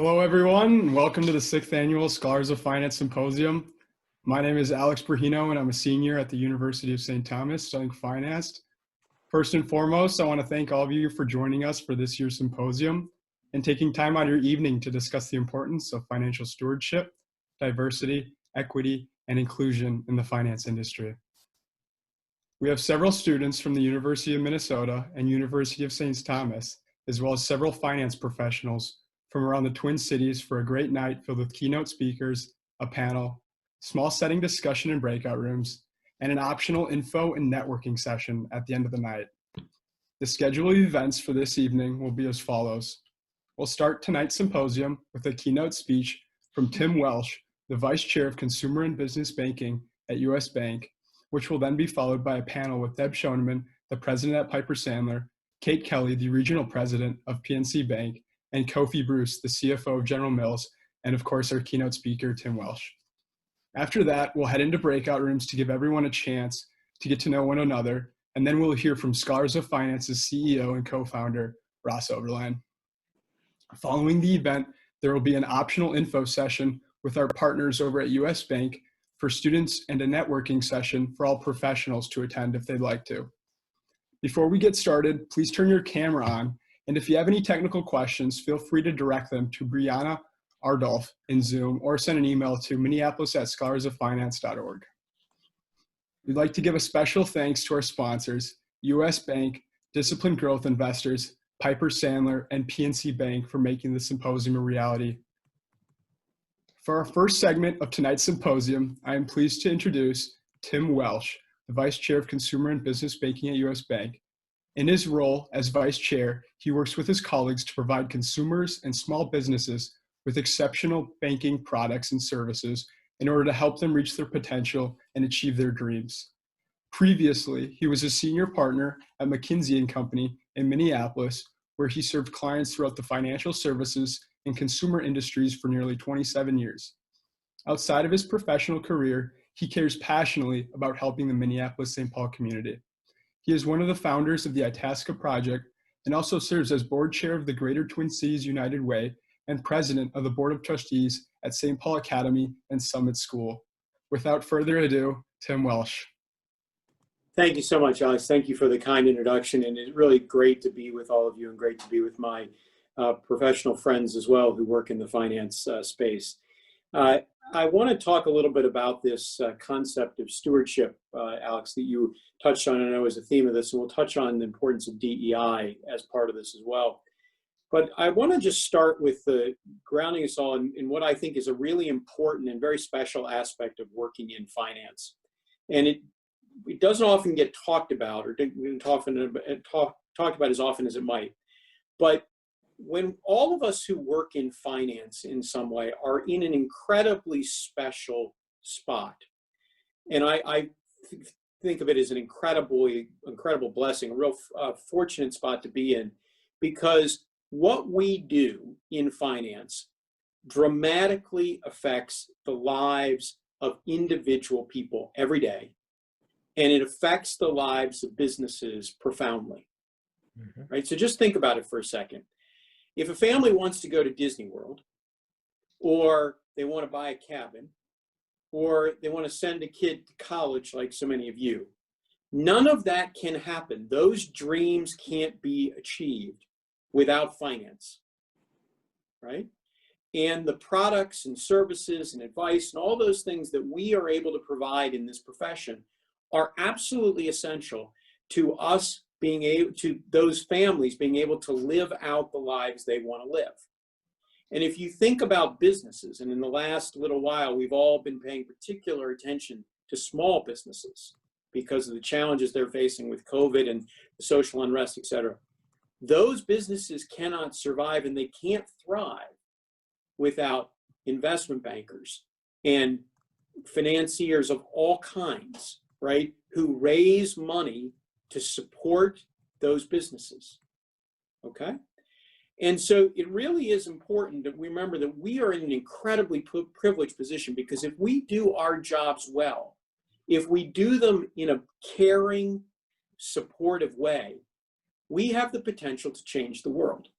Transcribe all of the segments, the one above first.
Hello, everyone, and welcome to the 6th Annual Scholars of Finance Symposium. My name is Alex Brahino, and I'm a senior at the University of St. Thomas studying finance. First and foremost, I want to thank all of you for joining us for this year's symposium and taking time out of your evening to discuss the importance of financial stewardship, diversity, equity, and inclusion in the finance industry. We have several students from the University of Minnesota and University of St. Thomas, as well as several finance professionals from around the Twin Cities for a great night filled with keynote speakers, a panel, small setting discussion in breakout rooms, and an optional info and networking session at the end of the night. The schedule of events for this evening will be as follows. We'll start tonight's symposium with a keynote speech from Tim Welch, the Vice Chair of Consumer and Business Banking at US Bank, which will then be followed by a panel with Deb Schoeneman, the President at Piper Sandler, Kate Kelly, the Regional President of PNC Bank, and Kofi Bruce, the CFO of General Mills, and of course our keynote speaker, Tim Welch. After that, we'll head into breakout rooms to give everyone a chance to get to know one another, and then we'll hear from Scholars of Finance's CEO and co-founder, Ross Overline. Following the event, there will be an optional info session with our partners over at US Bank for students and a networking session for all professionals to attend if they'd like to. Before we get started, please turn your camera on, and if you have any technical questions, feel free to direct them to Brianna Ardolph in Zoom or send an email to minneapolis@scholarsoffinance.org. We'd like to give a special thanks to our sponsors, US Bank, Disciplined Growth Investors, Piper Sandler, and PNC Bank for making the symposium a reality. For our first segment of tonight's symposium, I am pleased to introduce Tim Welch, the Vice Chair of Consumer and Business Banking at US Bank. In his role as Vice Chair, he works with his colleagues to provide consumers and small businesses with exceptional banking products and services in order to help them reach their potential and achieve their dreams. Previously, he was a senior partner at McKinsey & Company in Minneapolis, where he served clients throughout the financial services and consumer industries for nearly 27 years. Outside of his professional career, he cares passionately about helping the Minneapolis-St. Paul community. He is one of the founders of the Itasca Project and also serves as board chair of the Greater Twin Cities United Way and president of the Board of Trustees at St. Paul Academy and Summit School. Without further ado, Tim Welch. Thank you so much, Alex. Thank you for the kind introduction, and it's really great to be with all of you and great to be with my professional friends as well who work in the finance space. I want to talk a little bit about this concept of stewardship, Alex, that you touched on, I know, as a theme of this, and we'll touch on the importance of DEI as part of this as well. But I want to just start with grounding us all in what I think is a really important and very special aspect of working in finance. And it doesn't often get talked about or talked about as often as it might. But when all of us who work in finance in some way are in an incredibly special spot, and I think of it as an incredible blessing, a real fortunate spot to be in, because what we do in finance dramatically affects the lives of individual people every day, and it affects the lives of businesses profoundly. Right? So just think about it for a second. If a family wants to go to Disney World, or they want to buy a cabin, or they want to send a kid to college like so many of you, none of that can happen. Those dreams can't be achieved without finance, right? And the products and services and advice and all those things that we are able to provide in this profession are absolutely essential to us being able to, those families being able to live out the lives they want to live. And if you think about businesses, and in the last little while, we've all been paying particular attention to small businesses because of the challenges they're facing with COVID and the social unrest, et cetera. Those businesses cannot survive and they can't thrive without investment bankers and financiers of all kinds, right, who raise money to support those businesses, okay? And so it really is important that we remember that we are in an incredibly privileged position, because if we do our jobs well, if we do them in a caring, supportive way, we have the potential to change the world.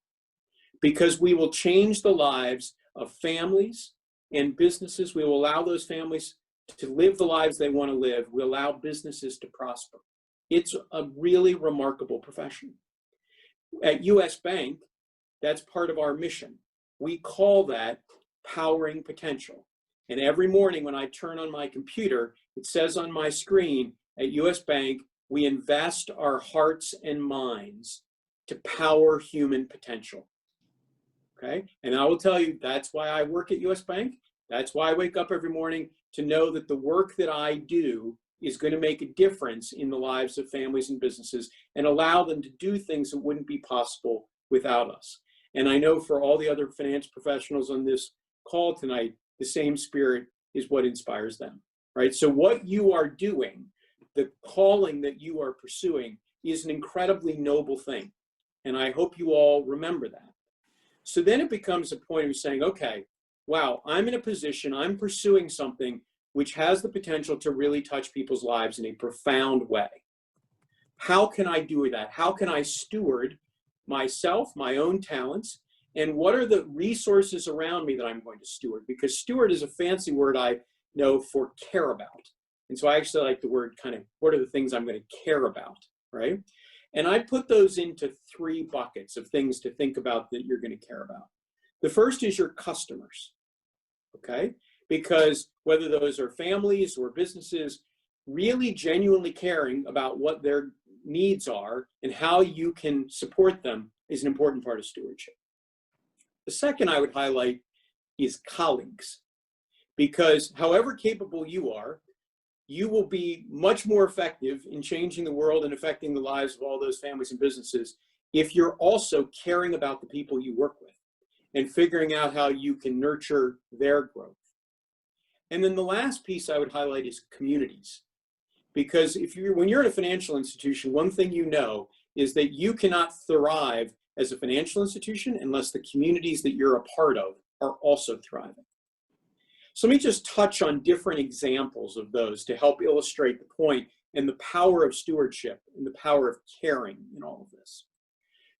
because we will change the lives of families and businesses. We will allow those families to live the lives they want to live. We allow businesses to prosper. It's a really remarkable profession. At US Bank, that's part of our mission. We call that powering potential. And every morning when I turn on my computer, it says on my screen, at US Bank, we invest our hearts and minds to power human potential. Okay? And I will tell you, that's why I work at US Bank. That's why I wake up every morning, to know that the work that I do is going to make a difference in the lives of families and businesses and allow them to do things that wouldn't be possible without us. And I know for all the other finance professionals on this call tonight, the same spirit is what inspires them, right? So what you are doing, the calling that you are pursuing, is an incredibly noble thing. And I hope you all remember that. So then it becomes a point of saying, okay, wow, I'm in a position, I'm pursuing something which has the potential to really touch people's lives in a profound way. How can I do that? How can I steward myself, my own talents, and what are the resources around me that I'm going to steward? Because steward is a fancy word I know for care about. And so I actually like the word kind of, what are the things I'm going to care about, right? And I put those into 3 buckets of things to think about that you're going to care about. The first is your customers, okay? Because whether those are families or businesses, really genuinely caring about what their needs are and how you can support them is an important part of stewardship. The second I would highlight is colleagues, because however capable you are, you will be much more effective in changing the world and affecting the lives of all those families and businesses if you're also caring about the people you work with and figuring out how you can nurture their growth. And then the last piece I would highlight is communities. Because when you're in a financial institution, one thing you know is that you cannot thrive as a financial institution unless the communities that you're a part of are also thriving. So let me just touch on different examples of those to help illustrate the point and the power of stewardship and the power of caring in all of this.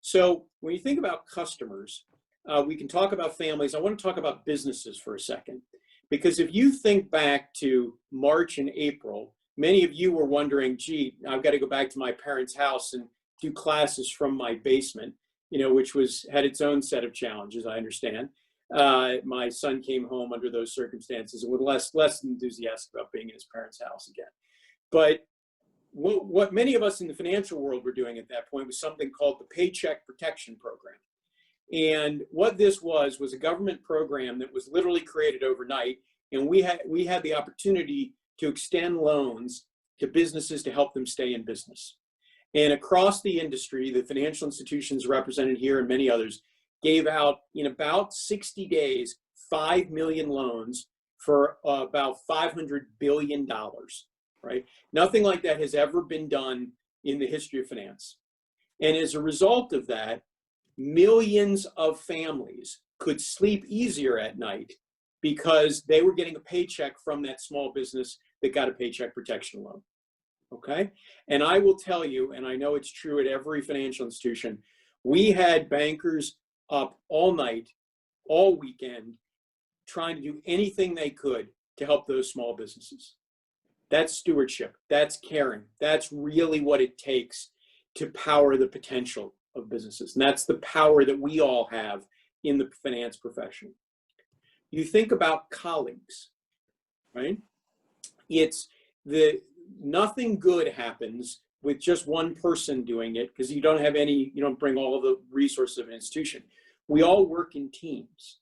So when you think about customers, we can talk about families. I want to talk about businesses for a second, because if you think back to March and April, many of you were wondering, gee, I've got to go back to my parents' house and do classes from my basement, which had its own set of challenges, I understand. My son came home under those circumstances and was less enthusiastic about being in his parents' house again. But what many of us in the financial world were doing at that point was something called the Paycheck Protection Program. And what this was a government program that was literally created overnight. And we had the opportunity to extend loans to businesses to help them stay in business. And across the industry, the financial institutions represented here and many others gave out, in about 60 days, 5 million loans for about $500 billion, right? Nothing like that has ever been done in the history of finance. And as a result of that, millions of families could sleep easier at night because they were getting a paycheck from that small business that got a paycheck protection loan, okay? And I will tell you, and I know it's true at every financial institution, we had bankers up all night, all weekend, trying to do anything they could to help those small businesses. That's stewardship, that's caring, that's really what it takes to power the potential of businesses. And that's the power that we all have in the finance profession. You think about colleagues, right? Nothing good happens with just one person doing it, because you don't bring all of the resources of an institution. We all work in teams.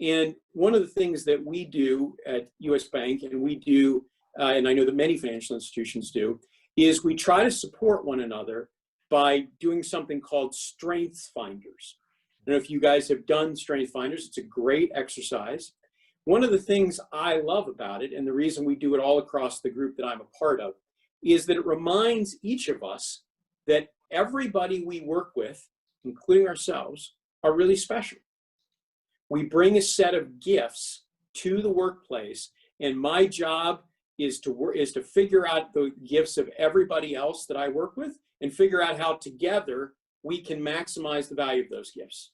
And one of the things that we do at US Bank, and we do, and I know that many financial institutions do, is we try to support one another by doing something called Strengths Finders. I don't know if you guys have done Strengths Finders. It's a great exercise. One of the things I love about it, and the reason we do it all across the group that I'm a part of, is that it reminds each of us that everybody we work with, including ourselves, are really special. We bring a set of gifts to the workplace, and my job is to figure out the gifts of everybody else that I work with and figure out how together we can maximize the value of those gifts.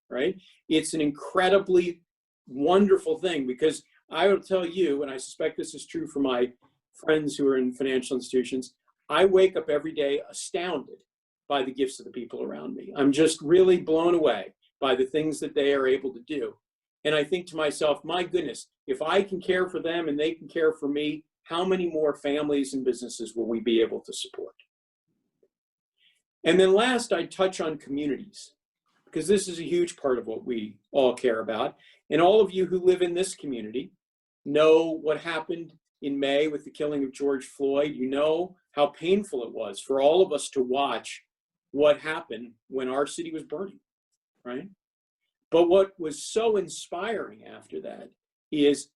right? It's an incredibly wonderful thing, because I will tell you, and I suspect this is true for my friends who are in financial institutions, I wake up every day astounded by the gifts of the people around me. I'm just really blown away by the things that they are able to do. And I think to myself, my goodness, if I can care for them and they can care for me, how many more families and businesses will we be able to support? And then last, I touch on communities, because this is a huge part of what we all care about. And all of you who live in this community know what happened in May with the killing of George Floyd. You know how painful it was for all of us to watch what happened when our city was burning, right? But what was so inspiring after that is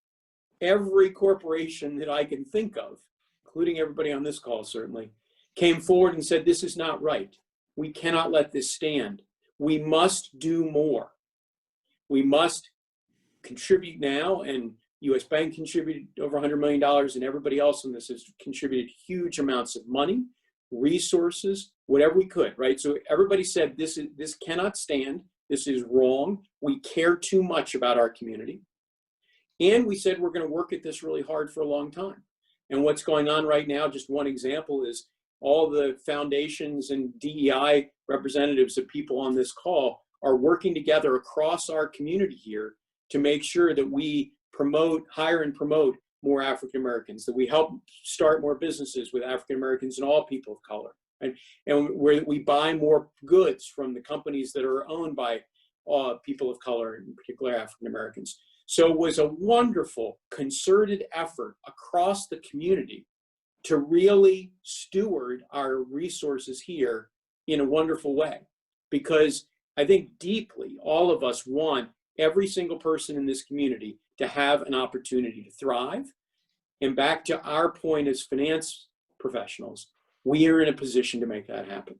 every corporation that I can think of, including everybody on this call certainly, came forward and said, this is not right. We cannot let this stand. We must do more. We must contribute now, and US Bank contributed over $100 million, and everybody else in this has contributed huge amounts of money, resources, whatever we could, right? So everybody said, this cannot stand. This is wrong. We care too much about our community. And we said we're going to work at this really hard for a long time. And what's going on right now, just one example, is all the foundations and DEI representatives of people on this call are working together across our community here to make sure that we hire and promote more African Americans, that we help start more businesses with African Americans and all people of color, right? And where we buy more goods from the companies that are owned by people of color, in particular African Americans. So it was a wonderful concerted effort across the community to really steward our resources here in a wonderful way. Because I think deeply all of us want every single person in this community to have an opportunity to thrive. And back to our point as finance professionals, we are in a position to make that happen.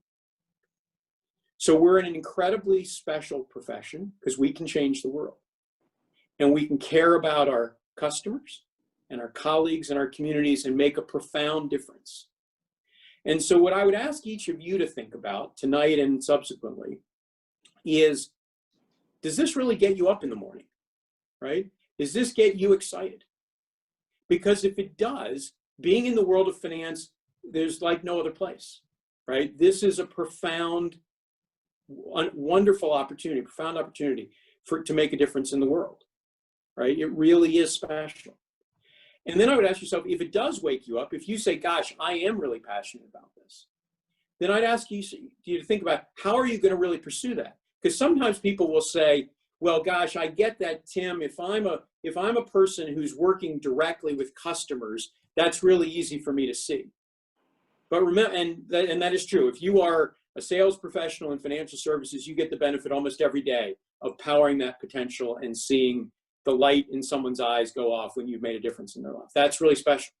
So we're in an incredibly special profession because we can change the world. And we can care about our customers and our colleagues and our communities and make a profound difference. And so what I would ask each of you to think about tonight and subsequently is, does this really get you up in the morning, right? Does this get you excited? Because if it does, being in the world of finance, there's like no other place, right? This is a profound, wonderful opportunity, profound opportunity to make a difference in the world, right? It really is special. And then I would ask yourself, if it does wake you up, if you say, gosh, I am really passionate about this, then I'd ask you to think about, how are you going to really pursue that? Because sometimes people will say, well, gosh, I get that, Tim. If I'm a person who's working directly with customers, that's really easy for me to see. But remember, and that is true. If you are a sales professional in financial services, you get the benefit almost every day of powering that potential and seeing the light in someone's eyes go off when you've made a difference in their life. That's really special.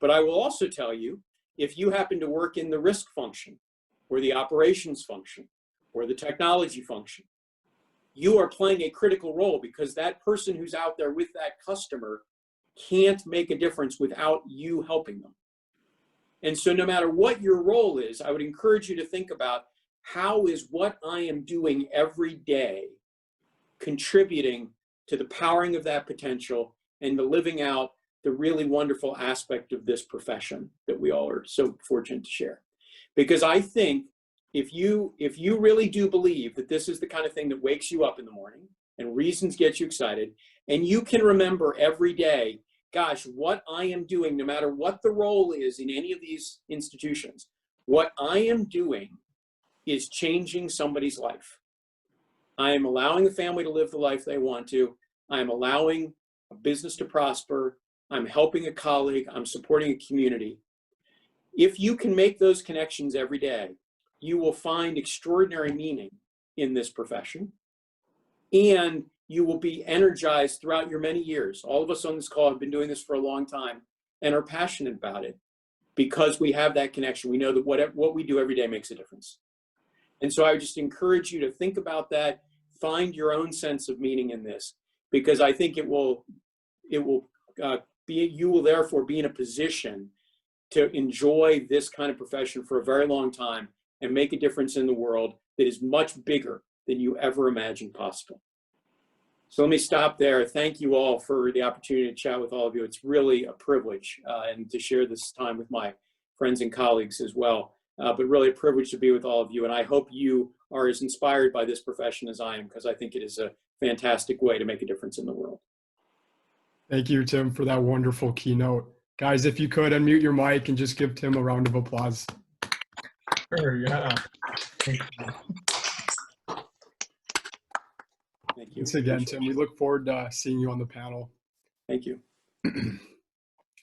But I will also tell you, if you happen to work in the risk function or the operations function or the technology function, you are playing a critical role, because that person who's out there with that customer can't make a difference without you helping them. And so no matter what your role is, I would encourage you to think about, how is what I am doing every day contributing to the powering of that potential and the living out the really wonderful aspect of this profession that we all are so fortunate to share. Because I think if you really do believe that this is the kind of thing that wakes you up in the morning and reasons get you excited, and you can remember every day, gosh, what I am doing, no matter what the role is in any of these institutions, what I am doing is changing somebody's life. I am allowing the family to live the life they want to. I am allowing a business to prosper. I'm helping a colleague. I'm supporting a community. If you can make those connections every day, you will find extraordinary meaning in this profession, and you will be energized throughout your many years. All of us on this call have been doing this for a long time and are passionate about it because we have that connection. We know that what we do every day makes a difference. And so I would just encourage you to think about that, find your own sense of meaning in this, because I think you will therefore be in a position to enjoy this kind of profession for a very long time and make a difference in the world that is much bigger than you ever imagined possible. So let me stop there. Thank you all for the opportunity to chat with all of you. It's really a privilege and to share this time with my friends and colleagues as well. But really a privilege to be with all of you. And I hope you are as inspired by this profession as I am, because I think it is a fantastic way to make a difference in the world. Thank you, Tim, for that wonderful keynote. Guys, if you could unmute your mic and just give Tim a round of applause. Sure, yeah. Thank you. Thanks again, Tim. We look forward to seeing you on the panel. Thank you.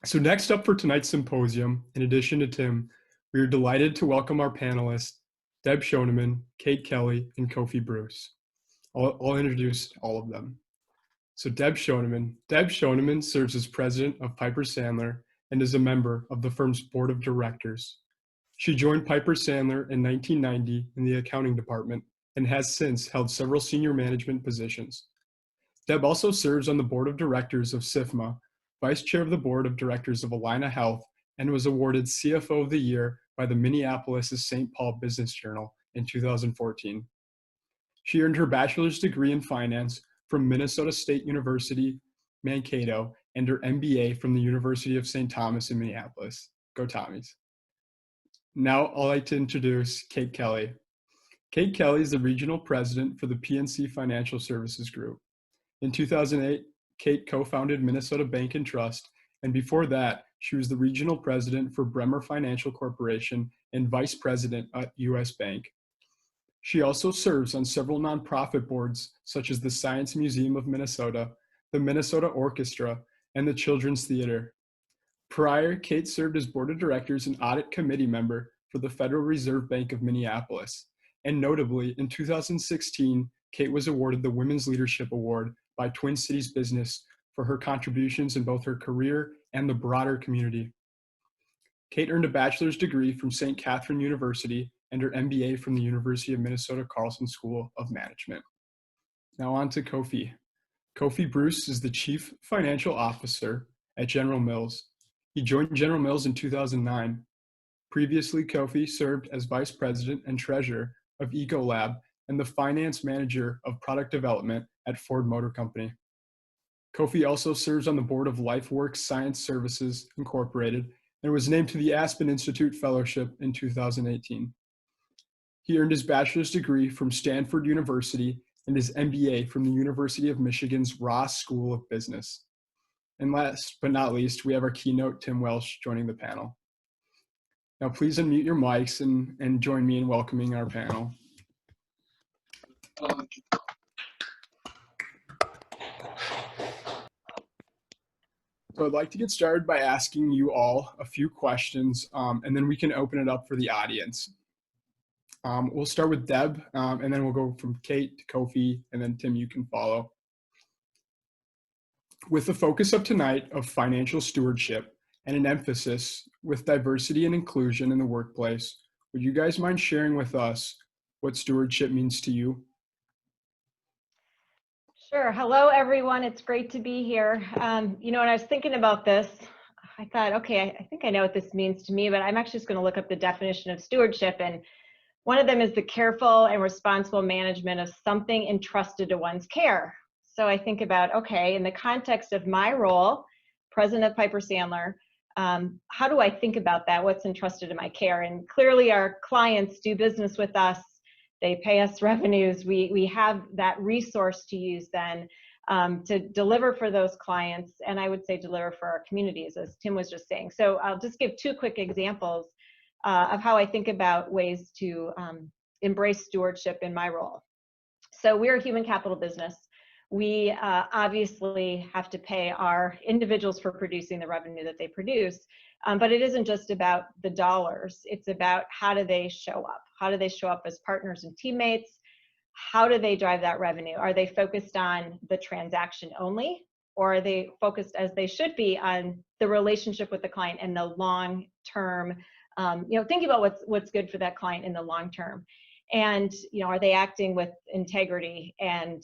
So next up for tonight's symposium, in addition to Tim, we are delighted to welcome our panelists, Deb Schoeneman, Kate Kelly, and Kofi Bruce. I'll introduce all of them. So Deb Schoeneman. Deb Schoeneman serves as president of Piper Sandler and is a member of the firm's board of directors. She joined Piper Sandler in 1990 in the accounting department and has since held several senior management positions. Deb also serves on the board of directors of SIFMA, vice chair of the board of directors of Allina Health, and was awarded CFO of the Year by the Minneapolis St. Paul Business Journal in 2014. She earned her bachelor's degree in finance from Minnesota State University, Mankato, and her MBA from the University of St. Thomas in Minneapolis. Go Tommies. Now I'd like to introduce Kate Kelly. Kate Kelly is the regional president for the PNC Financial Services Group. In 2008, Kate co-founded Minnesota Bank and Trust, and before that, she was the regional president for Bremer Financial Corporation and vice president at U.S. Bank. She also serves on several nonprofit boards, such as the Science Museum of Minnesota, the Minnesota Orchestra, and the Children's Theater. Prior, Kate served as board of directors and audit committee member for the Federal Reserve Bank of Minneapolis. And notably, in 2016, Kate was awarded the Women's Leadership Award by Twin Cities Business for her contributions in both her career and the broader community. Kate earned a bachelor's degree from St. Catherine University and her MBA from the University of Minnesota Carlson School of Management. Now on to Kofi. Kofi Bruce is the Chief Financial Officer at General Mills. He joined General Mills in 2009. Previously, Kofi served as Vice President and Treasurer of Ecolab and the Finance Manager of Product Development at Ford Motor Company. Kofi also serves on the board of LifeWorks Science Services Incorporated and was named to the Aspen Institute Fellowship in 2018. He earned his bachelor's degree from Stanford University and his MBA from the University of Michigan's Ross School of Business. And last but not least, we have our keynote, Tim Welch, joining the panel. Now please unmute your mics and join me in welcoming our panel. So I'd like to get started by asking you all a few questions, and then we can open it up for the audience. We'll start with Deb, and then we'll go from Kate to Kofi, and then Tim, you can follow. With the focus of tonight of financial stewardship and an emphasis with diversity and inclusion in the workplace, would you guys mind sharing with us what stewardship means to you? Sure. Hello, everyone. It's great to be here. You know, when I was thinking about this, I thought, okay, I think I know what this means to me, but I'm actually just going to look up the definition of stewardship. And one of them is the careful and responsible management of something entrusted to one's care. So I think about, okay, in the context of my role, president of Piper Sandler, how do I think about that? What's entrusted to my care? And clearly our clients do business with us. They pay us revenues. We have that resource to use then to deliver for those clients, and I would say deliver for our communities, as Tim was just saying. So I'll just give two quick examples of how I think about ways to embrace stewardship in my role. So we're a human capital business. We obviously have to pay our individuals for producing the revenue that they produce, but it isn't just about the dollars. It's about how do they show up? How do they show up as partners and teammates? How do they drive that revenue? Are they focused on the transaction only, or are they focused, as they should be, on the relationship with the client and the long term? You know, thinking about what's good for that client in the long term. And, you know, are they acting with integrity and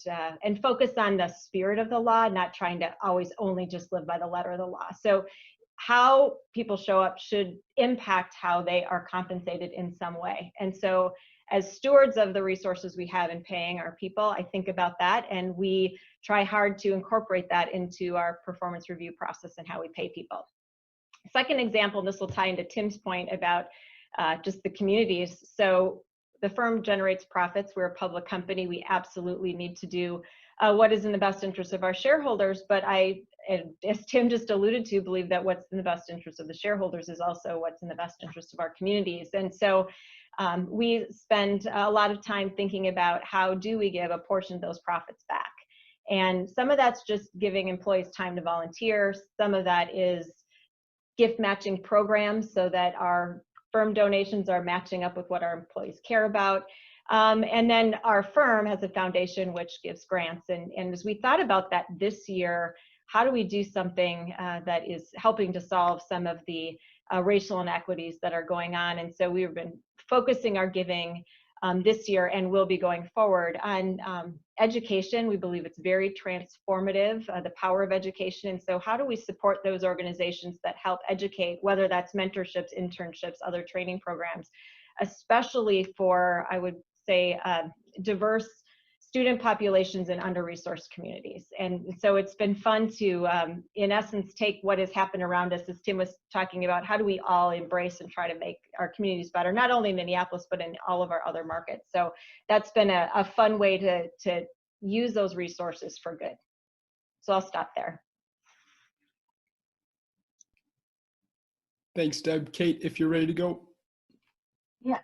focus on the spirit of the law, not trying to always only just live by the letter of the law? So how people show up should impact how they are compensated in some way. And so as stewards of the resources we have in paying our people, I think about that, and we try hard to incorporate that into our performance review process and how we pay people. Second example, and this will tie into Tim's point about just the communities. So the firm generates profits. We're a public company. We absolutely need to do what is in the best interest of our shareholders. But I, as Tim just alluded to, believe that what's in the best interest of the shareholders is also what's in the best interest of our communities. And so we spend a lot of time thinking about how do we give a portion of those profits back. And some of that's just giving employees time to volunteer. Some of that is gift matching programs so that our firm donations are matching up with what our employees care about. And then our firm has a foundation which gives grants. And as we thought about that this year, how do we do something that is helping to solve some of the racial inequities that are going on? And so we've been focusing our giving this year and will be going forward on education. We believe it's very transformative, the power of education. And so how do we support those organizations that help educate, whether that's mentorships, internships, other training programs, especially for, I would say, diverse student populations in under-resourced communities. And so it's been fun to, in essence, take what has happened around us, as Tim was talking about, how do we all embrace and try to make our communities better, not only in Minneapolis, but in all of our other markets. So that's been a fun way to use those resources for good. So I'll stop there. Thanks, Deb. Kate, if you're ready to go. Yeah,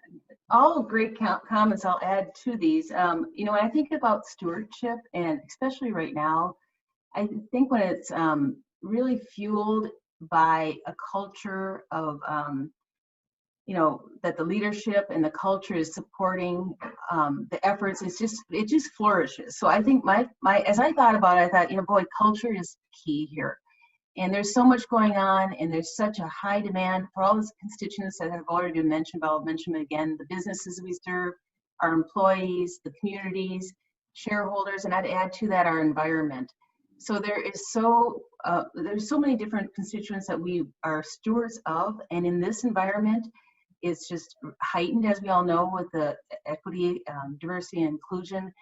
all great comments I'll add to these. You know, when I think about stewardship, and especially right now, I think when it's really fueled by a culture of, you know, that the leadership and the culture is supporting the efforts, it just flourishes. So I think as I thought about it, I thought, you know, boy, culture is key here. And there's so much going on, and there's such a high demand for all the constituents that have already been mentioned, but I'll mention them again: the businesses we serve, our employees, the communities, shareholders, and I'd add to that our environment. So there's so many different constituents that we are stewards of, and in this environment, it's just heightened, as we all know, with the equity, diversity, and inclusion.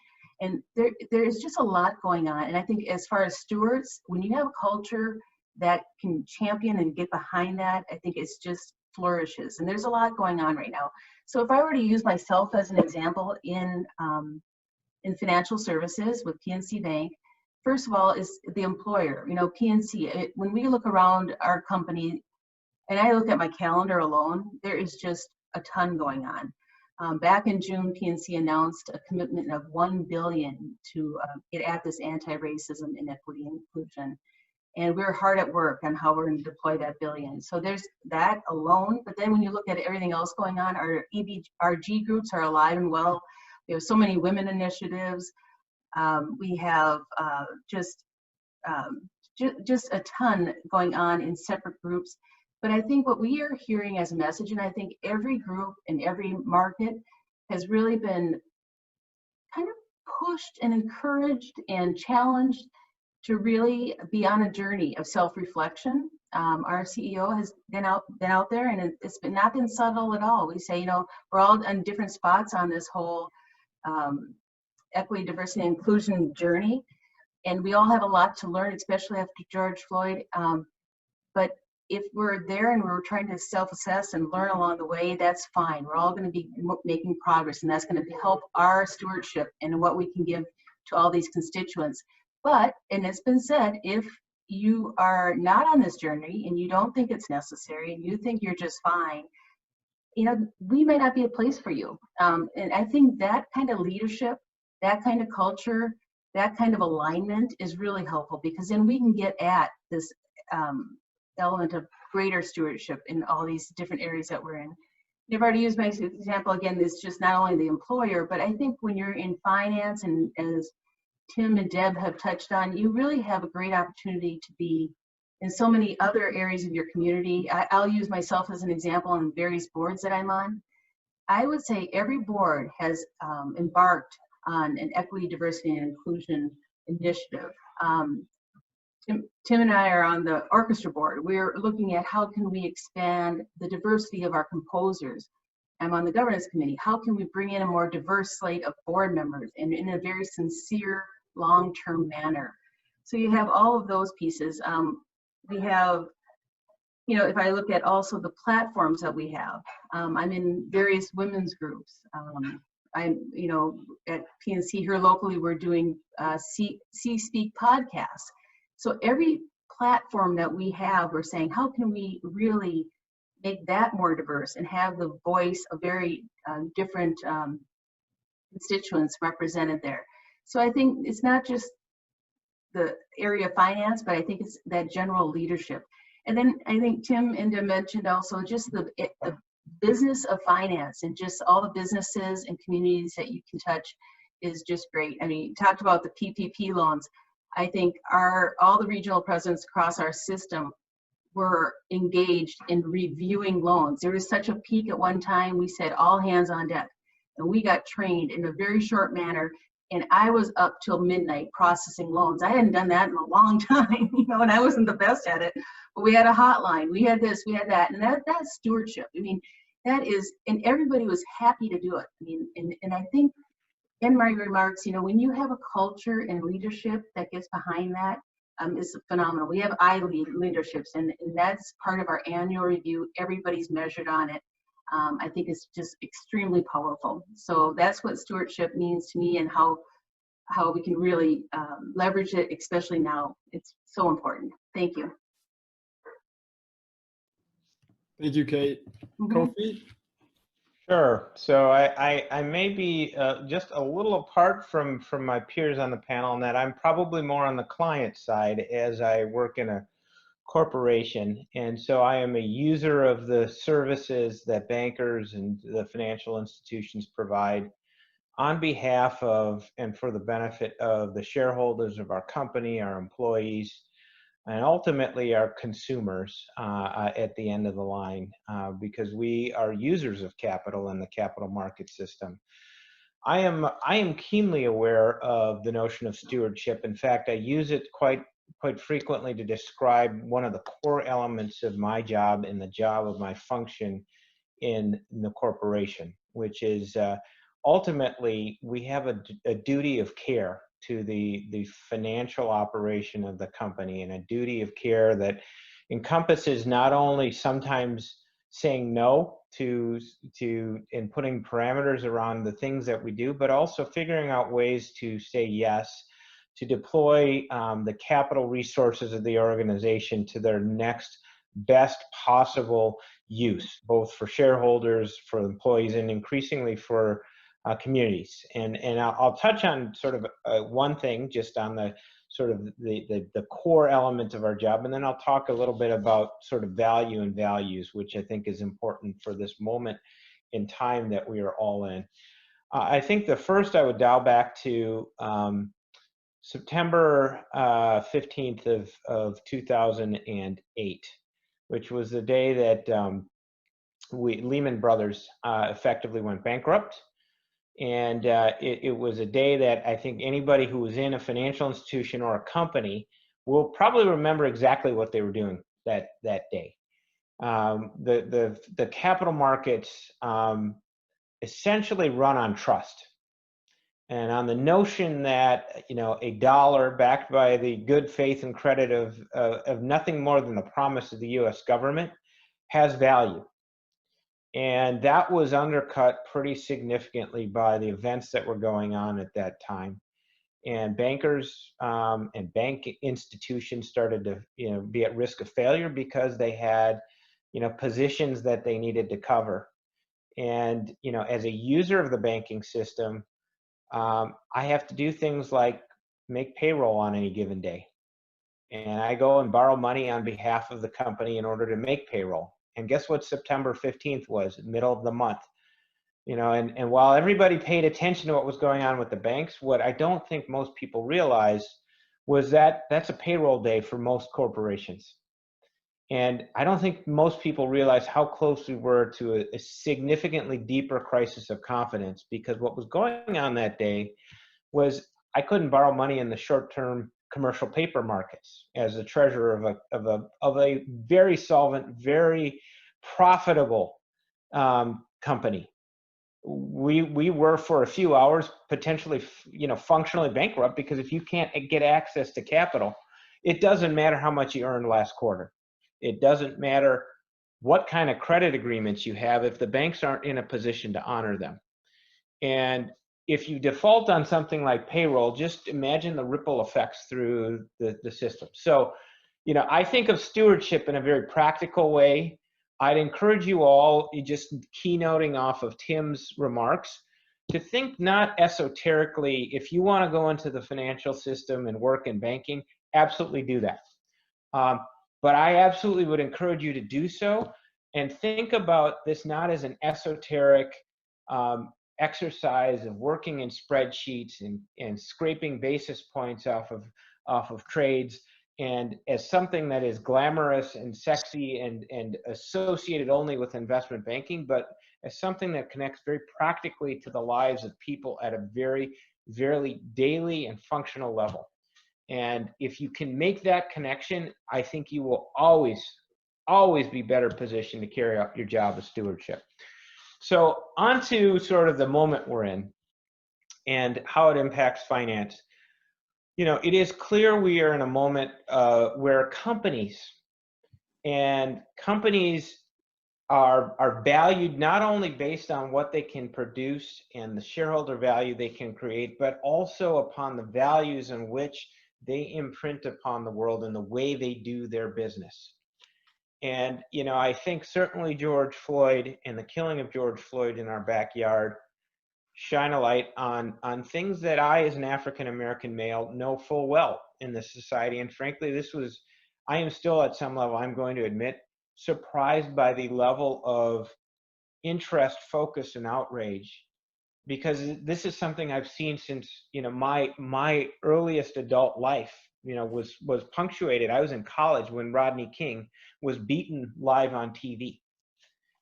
And there is just a lot going on. And I think as far as stewards, when you have a culture that can champion and get behind that, I think it's just flourishes. And there's a lot going on right now. So if I were to use myself as an example in financial services with PNC Bank, first of all is the employer. You know, PNC, when we look around our company, and I look at my calendar alone, there is just a ton going on. Back in June, PNC announced a commitment of $1 billion to get at this anti-racism, inequity, and inclusion. And we're hard at work on how we're going to deploy that billion. So there's that alone. But then when you look at everything else going on, our G groups are alive and well. We have so many women initiatives. We have just a ton going on in separate groups. But I think what we are hearing as a message, and I think every group in every market has really been kind of pushed and encouraged and challenged to really be on a journey of self-reflection. Our CEO has been out there, and it's not been subtle at all. We say, you know, we're all on different spots on this whole equity, diversity, and inclusion journey, and we all have a lot to learn, especially after George Floyd. But if we're there and we're trying to self-assess and learn along the way, that's fine. We're all going to be making progress, and that's going to help our stewardship and what we can give to all these constituents. But, and it's been said, if you are not on this journey and you don't think it's necessary and you think you're just fine, you know, we may not be a place for you. And I think that kind of leadership, that kind of culture, that kind of alignment is really helpful, because then we can get at this element of greater stewardship in all these different areas that we're in. I've already used my example again. It's just not only the employer, but I think when you're in finance, and as Tim and Deb have touched on, you really have a great opportunity to be in so many other areas of your community. I'll use myself as an example on various boards that I'm on. I would say every board has embarked on an equity, diversity, and inclusion initiative. Tim and I are on the orchestra board. We're looking at how can we expand the diversity of our composers. I'm on the governance committee. How can we bring in a more diverse slate of board members and in a very sincere, long-term manner? So you have all of those pieces. We have, if I look at also the platforms that we have, I'm in various women's groups. I'm, at PNC here locally, we're doing C-Speak podcasts. So every platform that we have, we're saying, how can we really make that more diverse and have the voice of very different constituents represented there. So I think it's not just the area of finance, but I think it's that general leadership. And then I think Tim Inda mentioned also just the business of finance and just all the businesses and communities that you can touch is just great. I mean, you talked about the PPP loans. I think all the regional presidents across our system were engaged in reviewing loans. There was such a peak at one time, we said all hands on deck. And we got trained in a very short manner. And I was up till midnight processing loans. I hadn't done that in a long time, and I wasn't the best at it. But we had a hotline, we had this, we had that, and that's stewardship. I mean, that is, and everybody was happy to do it. I mean, and I think in my remarks, when you have a culture and leadership that gets behind that, it's phenomenal. We have leaderships, and that's part of our annual review. Everybody's measured on it. I think it's just extremely powerful. So that's what stewardship means to me, and how we can really leverage it, especially now. It's so important. Thank you. Thank you, Kate. Kofi? Sure. So I may be just a little apart from my peers on the panel in that I'm probably more on the client side as I work in a corporation. And so I am a user of the services that bankers and the financial institutions provide on behalf of and for the benefit of the shareholders of our company, our employees, and ultimately our consumers at the end of the line, because we are users of capital in the capital market system. I am keenly aware of the notion of stewardship. In fact, I use it quite frequently to describe one of the core elements of my job and the job of my function in the corporation, which is ultimately we have a duty of care to the financial operation of the company, and a duty of care that encompasses not only sometimes saying no to and putting parameters around the things that we do, but also figuring out ways to say yes, to deploy the capital resources of the organization to their next best possible use, both for shareholders, for employees, and increasingly for communities. And I'll touch on sort of one thing just on the sort of the core element of our job, and then I'll talk a little bit about sort of value and values, which I think is important for this moment in time that we are all in. I think the first I would dial back to September 15th of 2008, which was the day that Lehman Brothers effectively went bankrupt. And it was a day that I think anybody who was in a financial institution or a company will probably remember exactly what they were doing that day. The capital markets essentially run on trust, and on the notion that a dollar backed by the good faith and credit of nothing more than the promise of the U.S. government has value. And that was undercut pretty significantly by the events that were going on at that time. And bankers and bank institutions started to be at risk of failure because they had positions that they needed to cover. And as a user of the banking system, I have to do things like make payroll on any given day. And I go and borrow money on behalf of the company in order to make payroll. And guess what September 15th was, middle of the month. And while everybody paid attention to what was going on with the banks, what I don't think most people realized was that that's a payroll day for most corporations. And I don't think most people realize how close we were to a significantly deeper crisis of confidence, because what was going on that day was I couldn't borrow money in the short term commercial paper markets as the treasurer of a very solvent, very profitable company. We were for a few hours potentially, functionally bankrupt, because if you can't get access to capital, it doesn't matter how much you earned last quarter. It doesn't matter what kind of credit agreements you have if the banks aren't in a position to honor them. And if you default on something like payroll, just imagine the ripple effects through the system. So, I think of stewardship in a very practical way. I'd encourage you all, just keynoting off of Tim's remarks, to think not esoterically. If you want to go into the financial system and work in banking, absolutely do that. But I absolutely would encourage you to do so, and think about this not as an esoteric exercise of working in spreadsheets and scraping basis points off of trades, and as something that is glamorous and sexy and associated only with investment banking, but as something that connects very practically to the lives of people at a very, very daily and functional level. And if you can make that connection, I think you will always be better positioned to carry out your job of stewardship. So on to sort of the moment we're in and how it impacts finance. It is clear we are in a moment where companies are valued not only based on what they can produce and the shareholder value they can create, but also upon the values in which they imprint upon the world and the way they do their business. And, I think certainly George Floyd and the killing of George Floyd in our backyard shine a light on things that I, as an African-American male, know full well in this society. And frankly, I am still at some level, I'm going to admit, surprised by the level of interest, focus, and outrage, because this is something I've seen since, my earliest adult life, was punctuated. I was in college when Rodney King was beaten live on TV.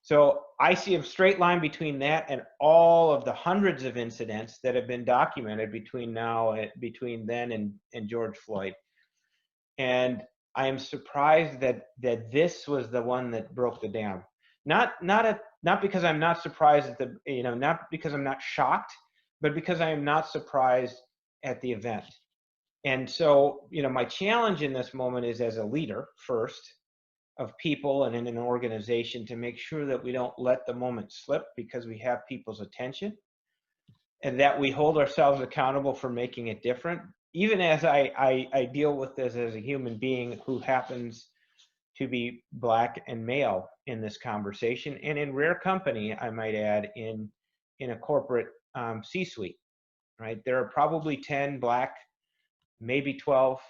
So I see a straight line between that and all of the hundreds of incidents that have been documented between then and George Floyd. And I am surprised that this was the one that broke the dam. Not because I'm not surprised at not because I'm not shocked, but because I am not surprised at the event. And so, my challenge in this moment is, as a leader first of people and in an organization, to make sure that we don't let the moment slip because we have people's attention, and that we hold ourselves accountable for making it different, even as I deal with this as a human being who happens to be Black and male in this conversation, and in rare company, I might add, in a corporate C-suite, right? There are probably 10 Black, maybe 12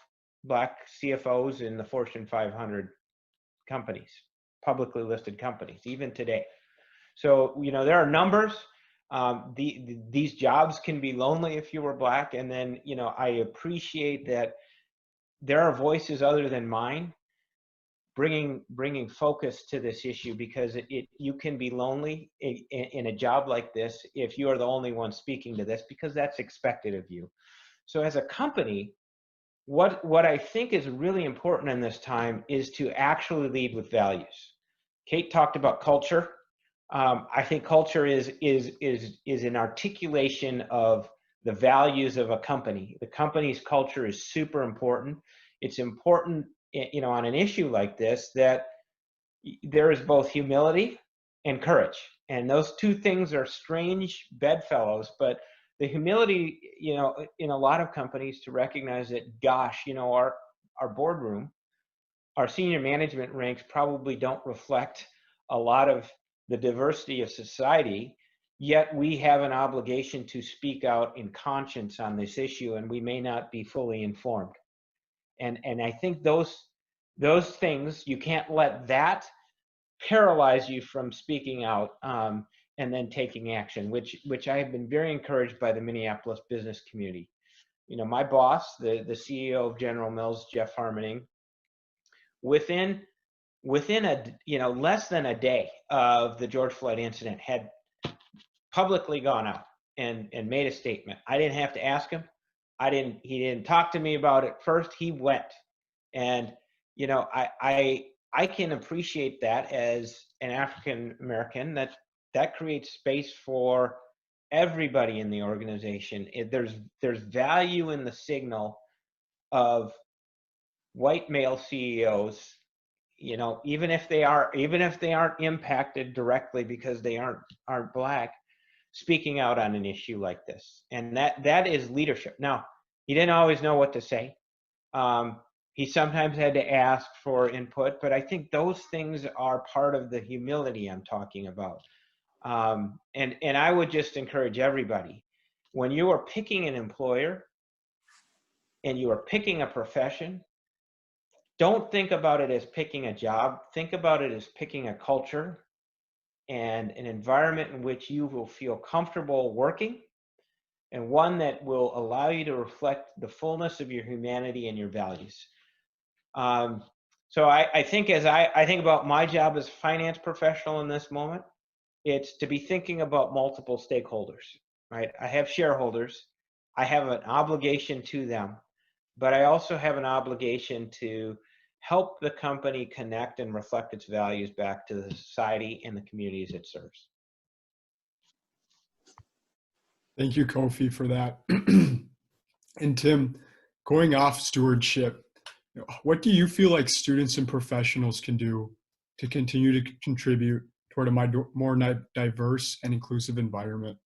Black CFOs in the Fortune 500 companies, publicly listed companies, even today. So, there are numbers. These jobs can be lonely if you were Black. And then, I appreciate that there are voices other than mine bringing focus to this issue, because you can be lonely in a job like this if you are the only one speaking to this, because that's expected of you. So as a company, what I think is really important in this time is to actually lead with values. Kate talked about culture. I think culture is an articulation of the values of a company. The company's culture is super important. It's important, on an issue like this, that there is both humility and courage. And those two things are strange bedfellows, but the humility, in a lot of companies, to recognize that, gosh, our boardroom, our senior management ranks probably don't reflect a lot of the diversity of society, yet we have an obligation to speak out in conscience on this issue, and we may not be fully informed. And I think those things, you can't let that paralyze you from speaking out and then taking action, which I have been very encouraged by the Minneapolis business community. My boss, the CEO of General Mills, Jeff Harmoning, within less than a day of the George Floyd incident, had publicly gone out and made a statement. I didn't have to ask him. He didn't talk to me about it first. He went. And, you know, I can appreciate that as an African American, that creates space for everybody in the organization. There's value in the signal of white male CEOs, you know, even if they aren't impacted directly because they aren't Black, speaking out on an issue like this. And that is leadership. Now, he didn't always know what to say. He sometimes had to ask for input, but I think those things are part of the humility I'm talking about. And I would just encourage everybody, when you are picking an employer and you are picking a profession, don't think about it as picking a job. Think about it as picking a culture and an environment in which you will feel comfortable working, and one that will allow you to reflect the fullness of your humanity and your values. So I think as I think about my job as a finance professional in this moment, it's to be thinking about multiple stakeholders, right? I have shareholders. I have an obligation to them, but I also have an obligation to help the company connect and reflect its values back to the society and the communities it serves. Thank you, Kofi, for that. And Tim, going off stewardship, what do you feel like students and professionals can do to continue to contribute toward a more diverse and inclusive environment?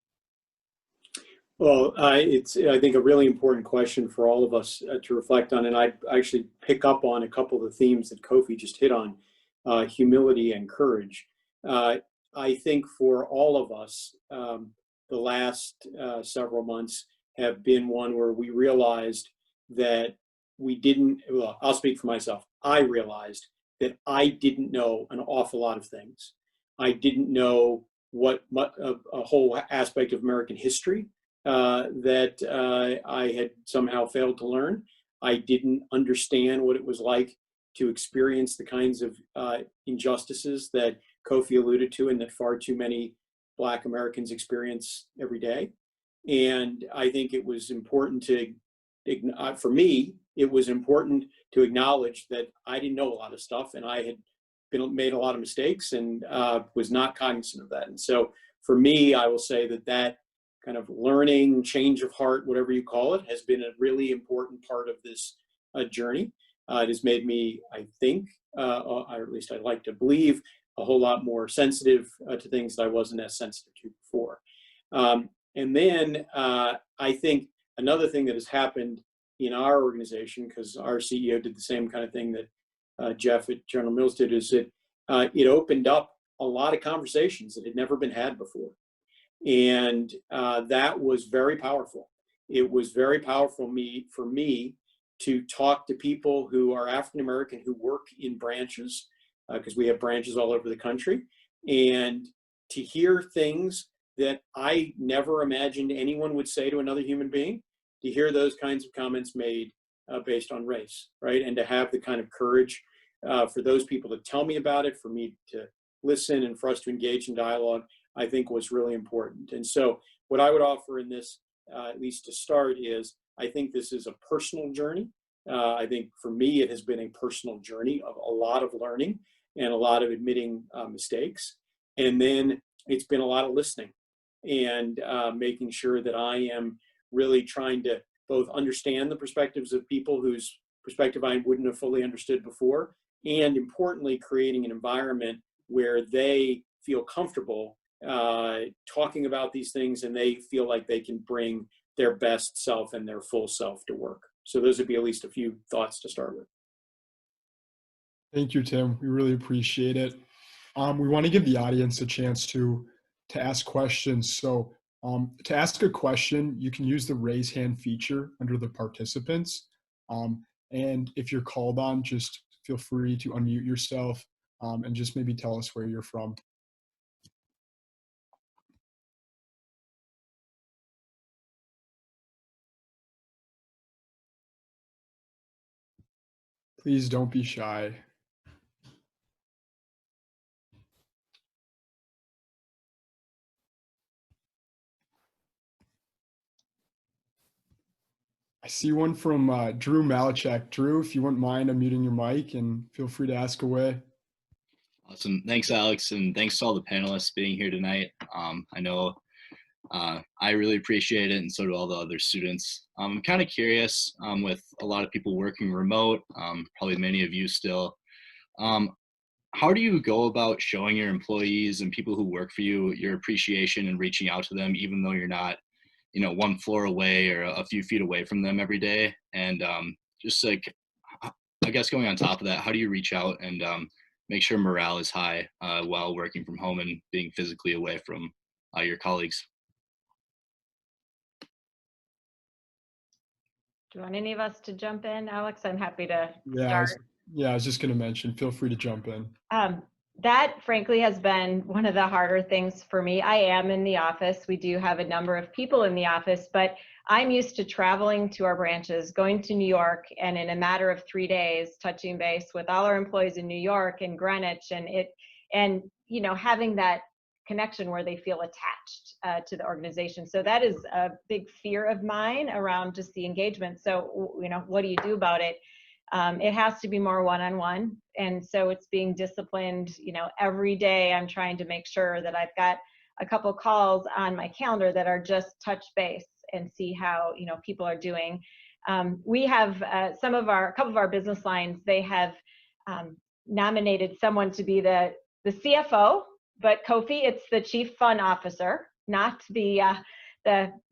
Well, it's, I think, a really important question for all of us to reflect on. And I actually pick up on a couple of the themes that Kofi just hit on, humility and courage. I think for all of us, the last several months have been one where we realized that we didn't, well, I'll speak for myself. I realized that I didn't know an awful lot of things. I didn't know what a whole aspect of American history that I had somehow failed to learn. I didn't understand what it was like to experience the kinds of injustices that Kofi alluded to and that far too many Black Americans experience every day. And I think it was important to, for me, it was important to acknowledge that I didn't know a lot of stuff and I had made a lot of mistakes and was not cognizant of that. And so for me, I will say that kind of learning, change of heart, whatever you call it, has been a really important part of this journey. It has made me, I think, or at least I'd like to believe, a whole lot more sensitive to things that I wasn't as sensitive to before. And then I think another thing that has happened in our organization, because our CEO did the same kind of thing that Jeff at General Mills did, is that it opened up a lot of conversations that had never been had before. And that was very powerful. It was very powerful for me to talk to people who are African American who work in branches, because we have branches all over the country, and to hear things that I never imagined anyone would say to another human being, to hear those kinds of comments made based on race, right? And to have the kind of courage for those people to tell me about it, for me to listen, and for us to engage in dialogue, I think was really important. And so what I would offer in this, at least to start, is I think this is a personal journey. I think for me, it has been a personal journey of a lot of learning and a lot of admitting mistakes. And then it's been a lot of listening and making sure that I am really trying to both understand the perspectives of people whose perspective I wouldn't have fully understood before, and importantly, creating an environment where they feel comfortable talking about these things and they feel like they can bring their best self and their full self to work. So those would be at least a few thoughts to start with. Thank you, Tim. We really appreciate it. We want to give the audience a chance to ask questions. So to ask a question, you can use the raise hand feature under the participants. And if you're called on, just feel free to unmute yourself and just maybe tell us where you're from. Please don't be shy. I see one from Drew Malachek. Drew, if you wouldn't mind unmuting your mic and feel free to ask away. Awesome. Thanks, Alex, and thanks to all the panelists being here tonight. I know I really appreciate it, and so do all the other students. I'm kind of curious, with a lot of people working remote, probably many of you still, how do you go about showing your employees and people who work for you your appreciation and reaching out to them, even though you're not, one floor away or a few feet away from them every day? And just like, I guess going on top of that, how do you reach out and make sure morale is high while working from home and being physically away from your colleagues? Do you want any of us to jump in, Alex? I'm happy to Yeah, start. I was just going to mention, feel free to jump in. That frankly has been one of the harder things for me. I am in the office. We do have a number of people in the office, but I'm used to traveling to our branches, going to New York, and in a matter of 3 days, touching base with all our employees in New York and Greenwich, and having that connection where they feel attached to the organization. So that is a big fear of mine around just the engagement. So, what do you do about it? It has to be more one-on-one. And so it's being disciplined, every day I'm trying to make sure that I've got a couple calls on my calendar that are just touch base and see how, people are doing. We have a couple of our business lines, they have nominated someone to be the CFO, but Kofi, it's the Chief Fun Officer, not the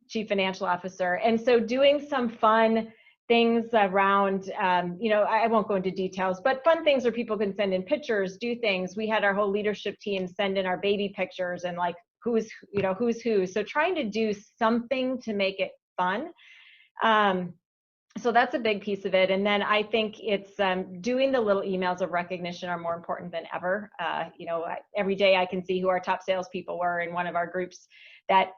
Chief Financial Officer. And so doing some fun things around, I won't go into details, but fun things where people can send in pictures, do things. We had our whole leadership team send in our baby pictures and like who's who. So trying to do something to make it fun. So that's a big piece of it. And then I think it's doing the little emails of recognition are more important than ever. Every day I can see who our top salespeople were in one of our groups that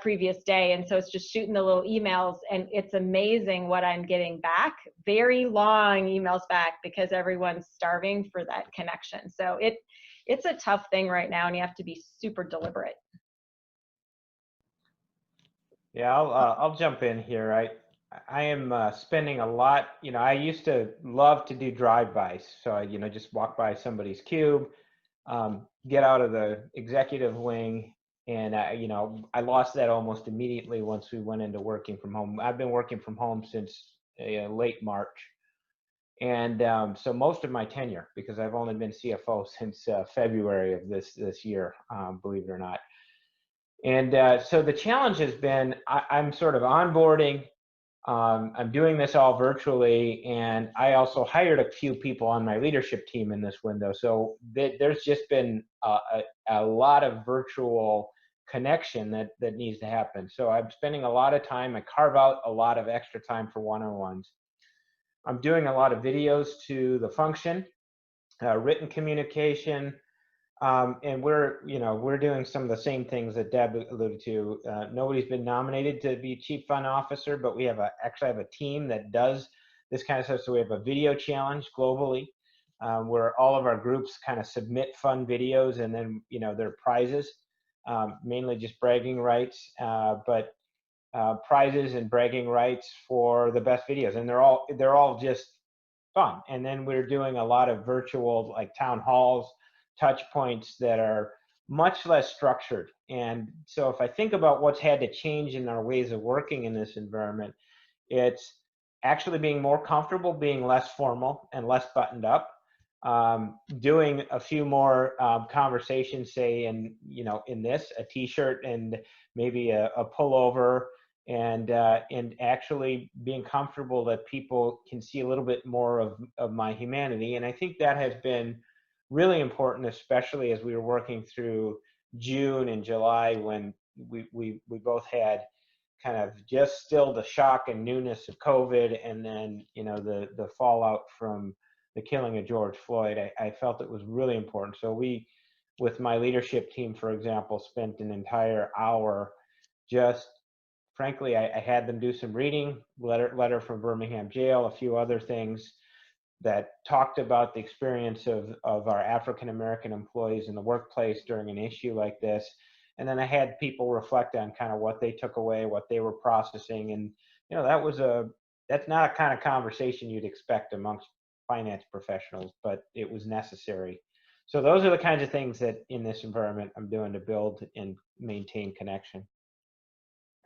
previous day. And so it's just shooting the little emails, and it's amazing what I'm getting back. Very long emails back because everyone's starving for that connection. So it's a tough thing right now, and you have to be super deliberate. Yeah, I'll jump in here. I am spending a lot, I used to love to do drive-bys. So I, just walk by somebody's cube, get out of the executive wing. And, I lost that almost immediately once we went into working from home. I've been working from home since late March. And so most of my tenure, because I've only been CFO since February of this year, believe it or not. And so the challenge has been, I'm sort of onboarding. I'm doing this all virtually, and I also hired a few people on my leadership team in this window. So there's just been a lot of virtual connection that needs to happen. So I'm spending a lot of time. I carve out a lot of extra time for one-on-ones. I'm doing a lot of videos to the function, written communication. And we're doing some of the same things that Deb alluded to. Nobody's been nominated to be Chief Fun Officer, but we actually have a team that does this kind of stuff. So we have a video challenge globally, where all of our groups kind of submit fun videos, and then there are prizes, mainly just bragging rights, but prizes and bragging rights for the best videos, and they're all just fun. And then we're doing a lot of virtual, like, town halls, touch points that are much less structured. And so if I think about what's had to change in our ways of working in this environment, it's actually being more comfortable, being less formal and less buttoned up, doing a few more conversations, say in a t-shirt and maybe a pullover, and actually being comfortable that people can see a little bit more of my humanity. And I think that has been really important, especially as we were working through June and July, when we both had kind of just still the shock and newness of COVID, and then the fallout from the killing of George Floyd. I felt it was really important. So we, with my leadership team, for example, spent an entire hour just, frankly, I had them do some reading, letter from Birmingham jail, a few other things that talked about the experience of our African-American employees in the workplace during an issue like this. And then I had people reflect on kind of what they took away, what they were processing. And, that was a that's not a kind of conversation you'd expect amongst finance professionals, but it was necessary. So those are the kinds of things that in this environment I'm doing to build and maintain connection.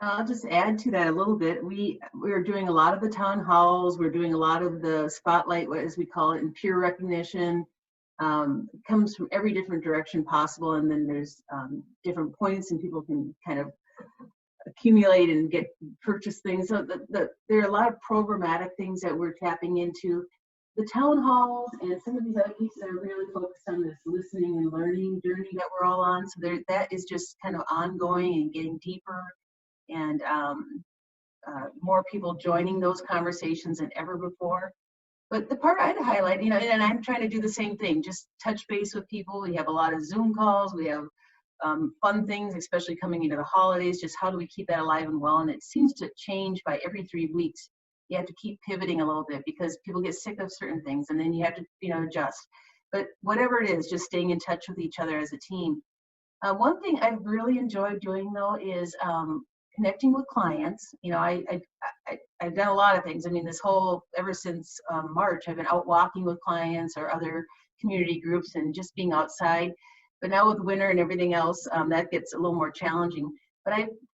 I'll just add to that a little bit. We're doing a lot of the town halls. We're doing a lot of the spotlight, as we call it, and peer recognition. It comes from every different direction possible, and then there's different points, and people can kind of accumulate and purchase things. So there are a lot of programmatic things that we're tapping into. The town halls and some of these other pieces are really focused on this listening and learning journey that we're all on. So that is just kind of ongoing and getting deeper, and more people joining those conversations than ever before. But the part I'd highlight, and I'm trying to do the same thing, just touch base with people. We have a lot of Zoom calls. We have fun things, especially coming into the holidays. Just how do we keep that alive and well? And it seems to change by every 3 weeks. You have to keep pivoting a little bit because people get sick of certain things, and then you have to, adjust. But whatever it is, just staying in touch with each other as a team. One thing I've really enjoyed doing, though, is connecting with clients. I've done a lot of things. I mean, ever since March, I've been out walking with clients or other community groups and just being outside. But now with winter and everything else, that gets a little more challenging. But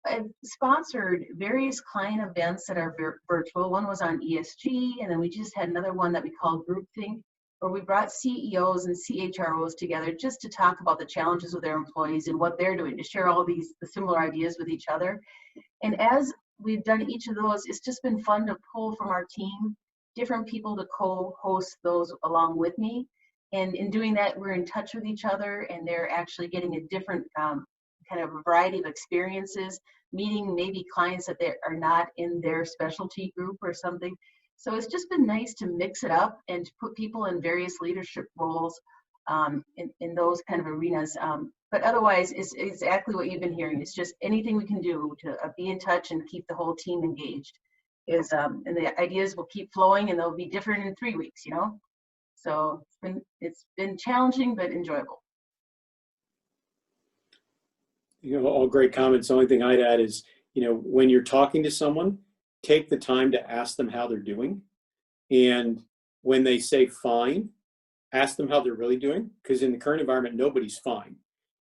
I've sponsored various client events that are virtual. One was on ESG, and then we just had another one that we called Groupthink, where we brought CEOs and CHROs together just to talk about the challenges with their employees and what they're doing, to share all the similar ideas with each other. And as we've done each of those, it's just been fun to pull from our team different people to co-host those along with me. And in doing that, we're in touch with each other, and they're actually getting a different kind of a variety of experiences, meeting maybe clients that they are not in their specialty group or something. So it's just been nice to mix it up and to put people in various leadership roles in those kind of arenas. But otherwise, it's exactly what you've been hearing. It's just anything we can do to be in touch and keep the whole team engaged. And the ideas will keep flowing, and they'll be different in 3 weeks, So it's been challenging but enjoyable. All great comments. The only thing I'd add is, when you're talking to someone, take the time to ask them how they're doing. And when they say fine, ask them how they're really doing. Because in the current environment, nobody's fine.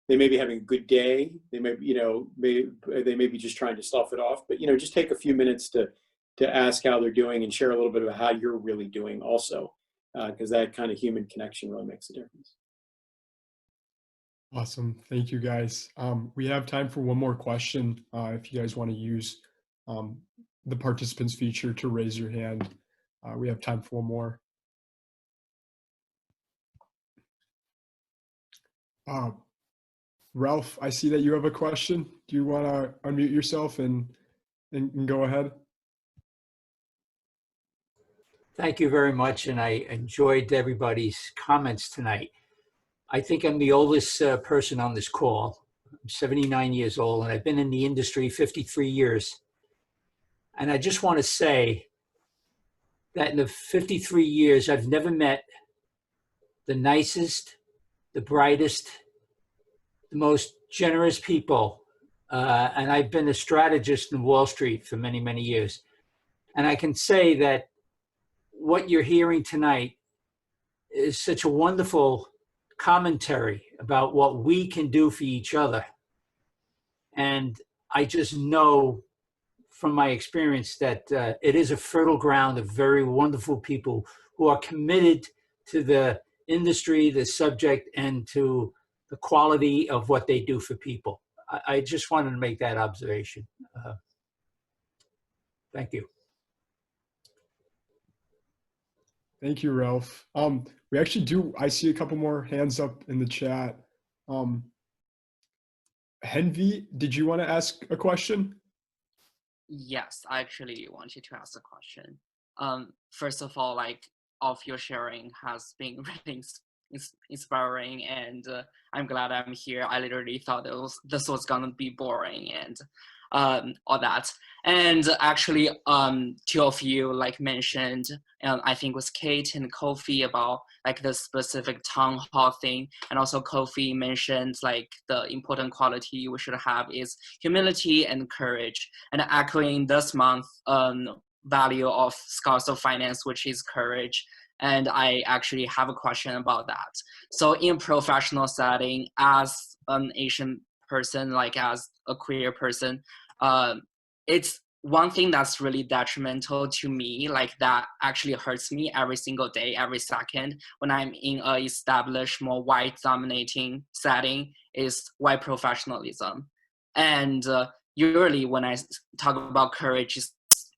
They may be having a good day. They may, they may be just trying to slough it off. But, just take a few minutes to ask how they're doing and share a little bit about how you're really doing also. Because that kind of human connection really makes a difference. Awesome. Thank you, guys. We have time for one more question. If you guys want to use the participants feature to raise your hand, we have time for one more. Ralph, I see that you have a question. Do you want to unmute yourself and go ahead? Thank you very much, and I enjoyed everybody's comments tonight. I think I'm the oldest person on this call. I'm 79 years old, and I've been in the industry 53 years. And I just want to say that in the 53 years, I've never met the nicest, the brightest, the most generous people. And I've been a strategist in Wall Street for many, many years. And I can say that what you're hearing tonight is such a wonderful commentary about what we can do for each other. And I just know from my experience that it is a fertile ground of very wonderful people who are committed to the industry, the subject, and to the quality of what they do for people. I just wanted to make that observation. Thank you. Thank you, Ralph. We actually I see a couple more hands up in the chat. Henvi, did you want to ask a question? Yes, I actually wanted to ask a question. First of all, all of your sharing has been really inspiring, and I'm glad I'm here. I literally thought this was gonna be boring and all that. And actually, two of you mentioned, I think it was Kate and Kofi, about the specific town hall thing, and also Kofi mentioned the important quality we should have is humility and courage. And echoing this month, value of Scholars of Finance, which is courage. And I actually have a question about that. So in professional setting, as an Asian person, like as a queer person, it's one thing that's really detrimental to me, like that actually hurts me every single day, every second, when I'm in a established, more white dominating setting, is white professionalism. And usually when I talk about courage, it's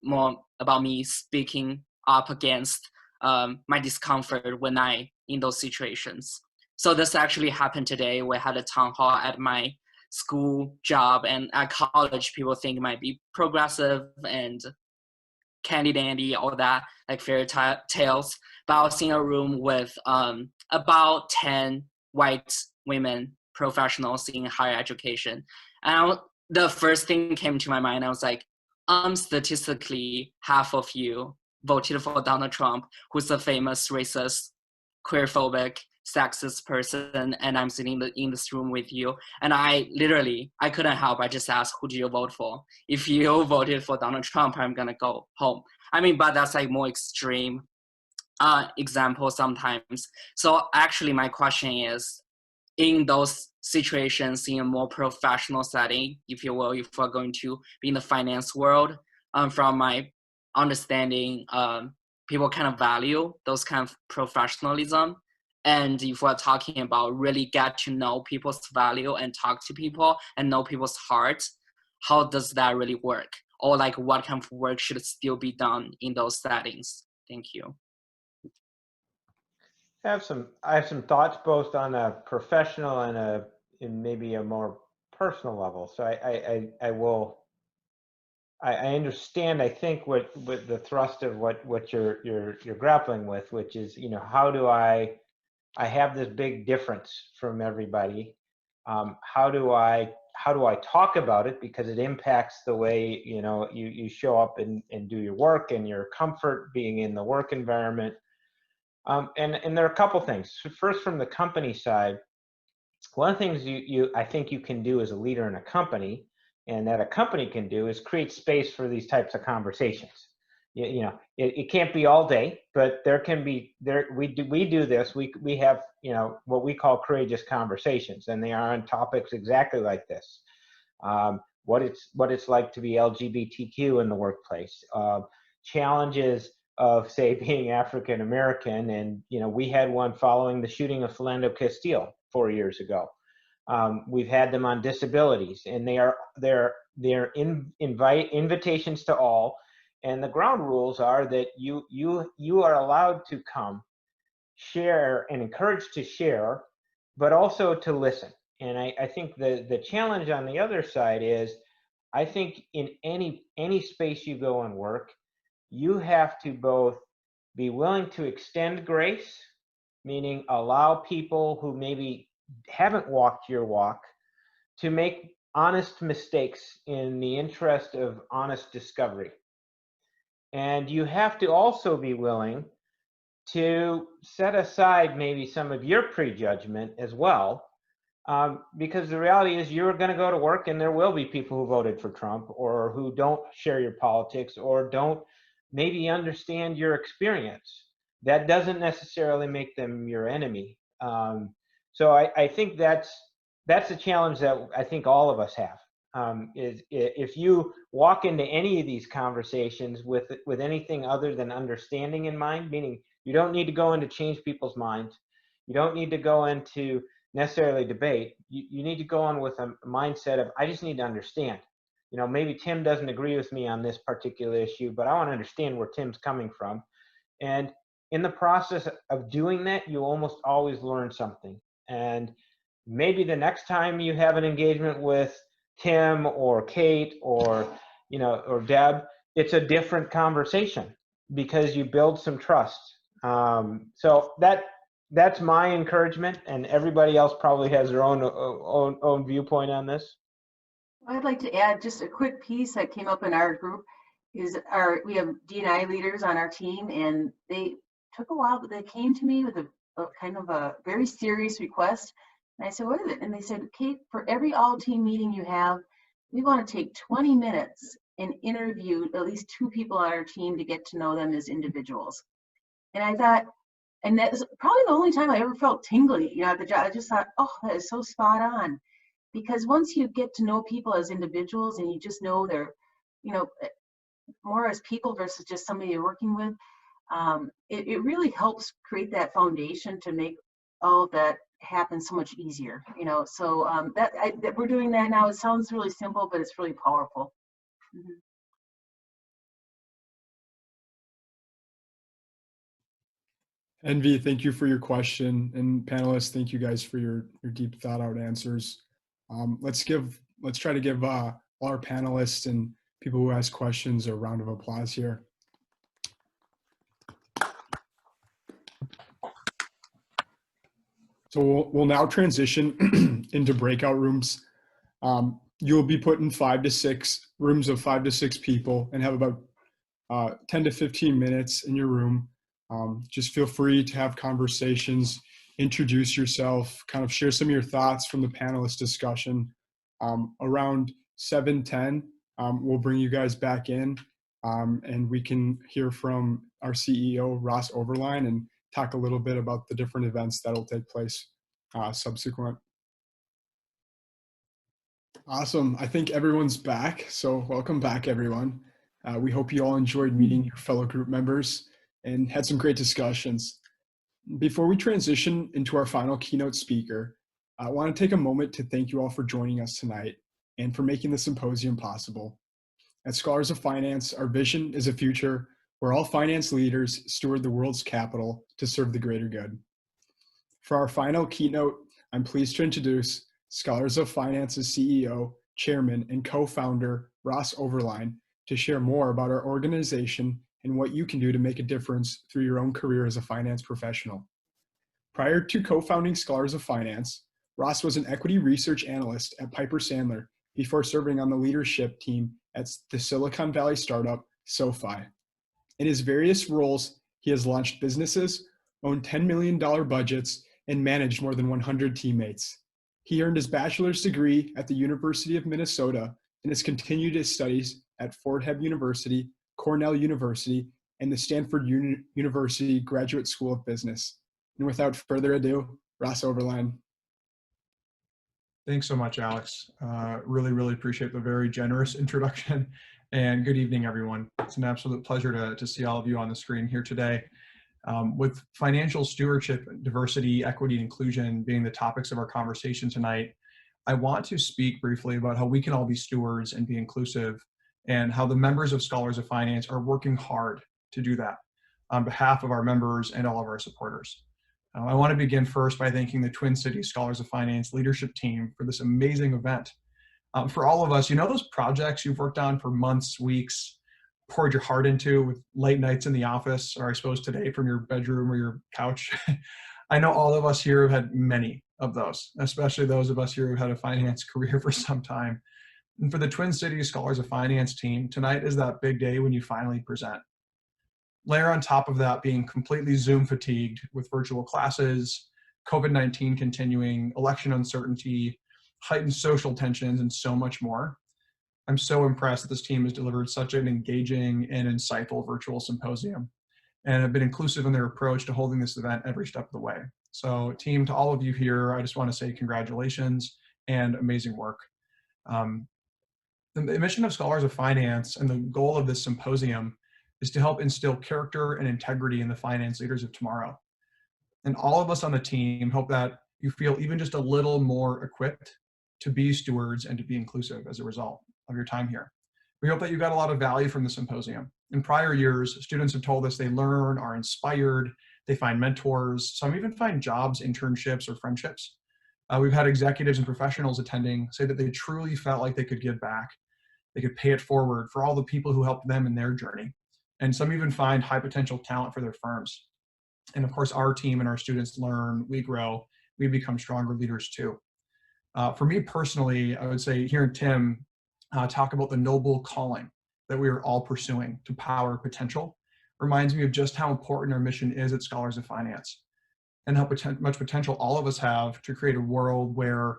more about me speaking up against my discomfort when I in those situations. So this actually happened today. We had a town hall at my school job, and at college people think it might be progressive and candy dandy, all that, like fairy tales. But I was in a room with about 10 white women professionals in higher education. And the first thing came to my mind, I was like, statistically, half of you voted for Donald Trump, who's a famous racist, queerphobic, sexist person, and I'm sitting in this room with you. And I couldn't help. I just asked, who do you vote for? If you voted for Donald Trump, I'm gonna go home. I mean, but that's like more extreme example sometimes. So actually my question is, in those situations, in a more professional setting, if you will, if we're going to be in the finance world, from my understanding, people kind of value those kind of professionalism. And if we're talking about really get to know people's value and talk to people and know people's hearts, how does that really work? Or like what kind of work should still be done in those settings? Thank you. I have some thoughts both on a professional and maybe a more personal level. So I understand, I think, what the thrust of what you're grappling with, which is, how do I have this big difference from everybody. How do I talk about it, because it impacts the way you show up and do your work and your comfort being in the work environment. And there are a couple things. So first, from the company side, one of the things I think you can do as a leader in a company, and that a company can do, is create space for these types of conversations. It can't be all day, but there can be. We do this. We have what we call courageous conversations, and they are on topics exactly like this. What it's like to be LGBTQ in the workplace, challenges of, say, being African American, and we had one following the shooting of Philando Castile 4 years ago. We've had them on disabilities, and they're invitations to all. And the ground rules are that you are allowed to come, share, and encouraged to share, but also to listen. And I think the challenge on the other side is, I think in any space you go and work, you have to both be willing to extend grace, meaning allow people who maybe haven't walked your walk to make honest mistakes in the interest of honest discovery. And you have to also be willing to set aside maybe some of your prejudgment as well, because the reality is you're going to go to work and there will be people who voted for Trump, or who don't share your politics, or don't maybe understand your experience. That doesn't necessarily make them your enemy. So I think that's a challenge that I think all of us have. Is if you walk into any of these conversations with anything other than understanding in mind, meaning you don't need to go in to change people's minds, you don't need to go into necessarily debate, you need to go in with a mindset of, I just need to understand. Maybe Tim doesn't agree with me on this particular issue, but I want to understand where Tim's coming from. And in the process of doing that, you almost always learn something. And maybe the next time you have an engagement with Tim or Kate or Deb, it's a different conversation because you build some trust. So that's my encouragement, and everybody else probably has their own viewpoint on this. I'd like to add just a quick piece that came up in our group. We have D&I leaders on our team, and they took a while, but they came to me with a kind of a very serious request. And I said, what is it? And they said, Kate, for every all-team meeting you have, we want to take 20 minutes and interviewed at least 2 people on our team to get to know them as individuals. And I thought, and that was probably the only time I ever felt tingly, you know, at the job. I just thought, oh, that is so spot on. Because once you get to know people as individuals and you just know they're, you know, more as people versus just somebody you're working with, it really helps create that foundation to make all of that happen so much easier, you know. So that we're doing that now. It sounds really simple, but it's really powerful. Mm-hmm. Envy, thank you for your question, and panelists, thank you guys for your deep thought out answers. Let's try to give all our panelists and people who ask questions a round of applause here. So we'll now transition into breakout rooms. You'll be put in 5 to 6 rooms of 5 to 6 people and have about 10 to 15 minutes in your room. Just feel free to have conversations, introduce yourself, kind of share some of your thoughts from the panelist discussion. Around 7:10, we'll bring you guys back in and we can hear from our CEO, Ross Overline, and talk a little bit about the different events that will take place subsequent. Awesome. I think everyone's back. So welcome back, everyone. We hope you all enjoyed meeting your fellow group members and had some great discussions. Before we transition into our final keynote speaker, I want to take a moment to thank you all for joining us tonight and for making the symposium possible. At Scholars of Finance, our vision is a future where all finance leaders steward the world's capital to serve the greater good. For our final keynote, I'm pleased to introduce Scholars of Finance's CEO, Chairman, and co-founder, Ross Overline, to share more about our organization and what you can do to make a difference through your own career as a finance professional. Prior to co-founding Scholars of Finance, Ross was an equity research analyst at Piper Sandler before serving on the leadership team at the Silicon Valley startup, SoFi. In his various roles, he has launched businesses, owned $10 million budgets, and managed more than 100 teammates. He earned his bachelor's degree at the University of Minnesota and has continued his studies at Fordham University, Cornell University, and the Stanford University Graduate School of Business. And without further ado, Ross Overline. Thanks so much, Alex. Really appreciate the very generous introduction, and good evening, everyone. It's an absolute pleasure to see all of you on the screen here today. With financial stewardship, diversity, equity, and inclusion being the topics of our conversation tonight, I want to speak briefly about how we can all be stewards and be inclusive, and how the members of Scholars of Finance are working hard to do that on behalf of our members and all of our supporters. I want to begin first by thanking the Twin Cities Scholars of Finance leadership team for this amazing event. For all of us, you know those projects you've worked on for months, weeks, poured your heart into with late nights in the office, or I suppose today from your bedroom or your couch? I know all of us here have had many of those, especially those of us here who've had a finance career for some time. And for the Twin Cities Scholars of Finance team, tonight is that big day when you finally present. Layer on top of that being completely Zoom fatigued with virtual classes, COVID-19 continuing, election uncertainty, heightened social tensions, and so much more. I'm so impressed that this team has delivered such an engaging and insightful virtual symposium and have been inclusive in their approach to holding this event every step of the way. So team, to all of you here, I just want to say congratulations and amazing work. The mission of Scholars of Finance and the goal of this symposium is to help instill character and integrity in the finance leaders of tomorrow. And all of us on the team hope that you feel even just a little more equipped to be stewards and to be inclusive as a result of your time here. We hope that you got a lot of value from the symposium. In prior years, students have told us they learn, are inspired, they find mentors, some even find jobs, internships, or friendships. We've had executives and professionals attending say that they truly felt like they could give back. They could pay it forward for all the people who helped them in their journey. And some even find high potential talent for their firms. And of course, our team and our students learn, we grow, we become stronger leaders too. For me personally, I would say hearing Tim talk about the noble calling that we are all pursuing to power potential reminds me of just how important our mission is at Scholars of Finance, and how much potential all of us have to create a world where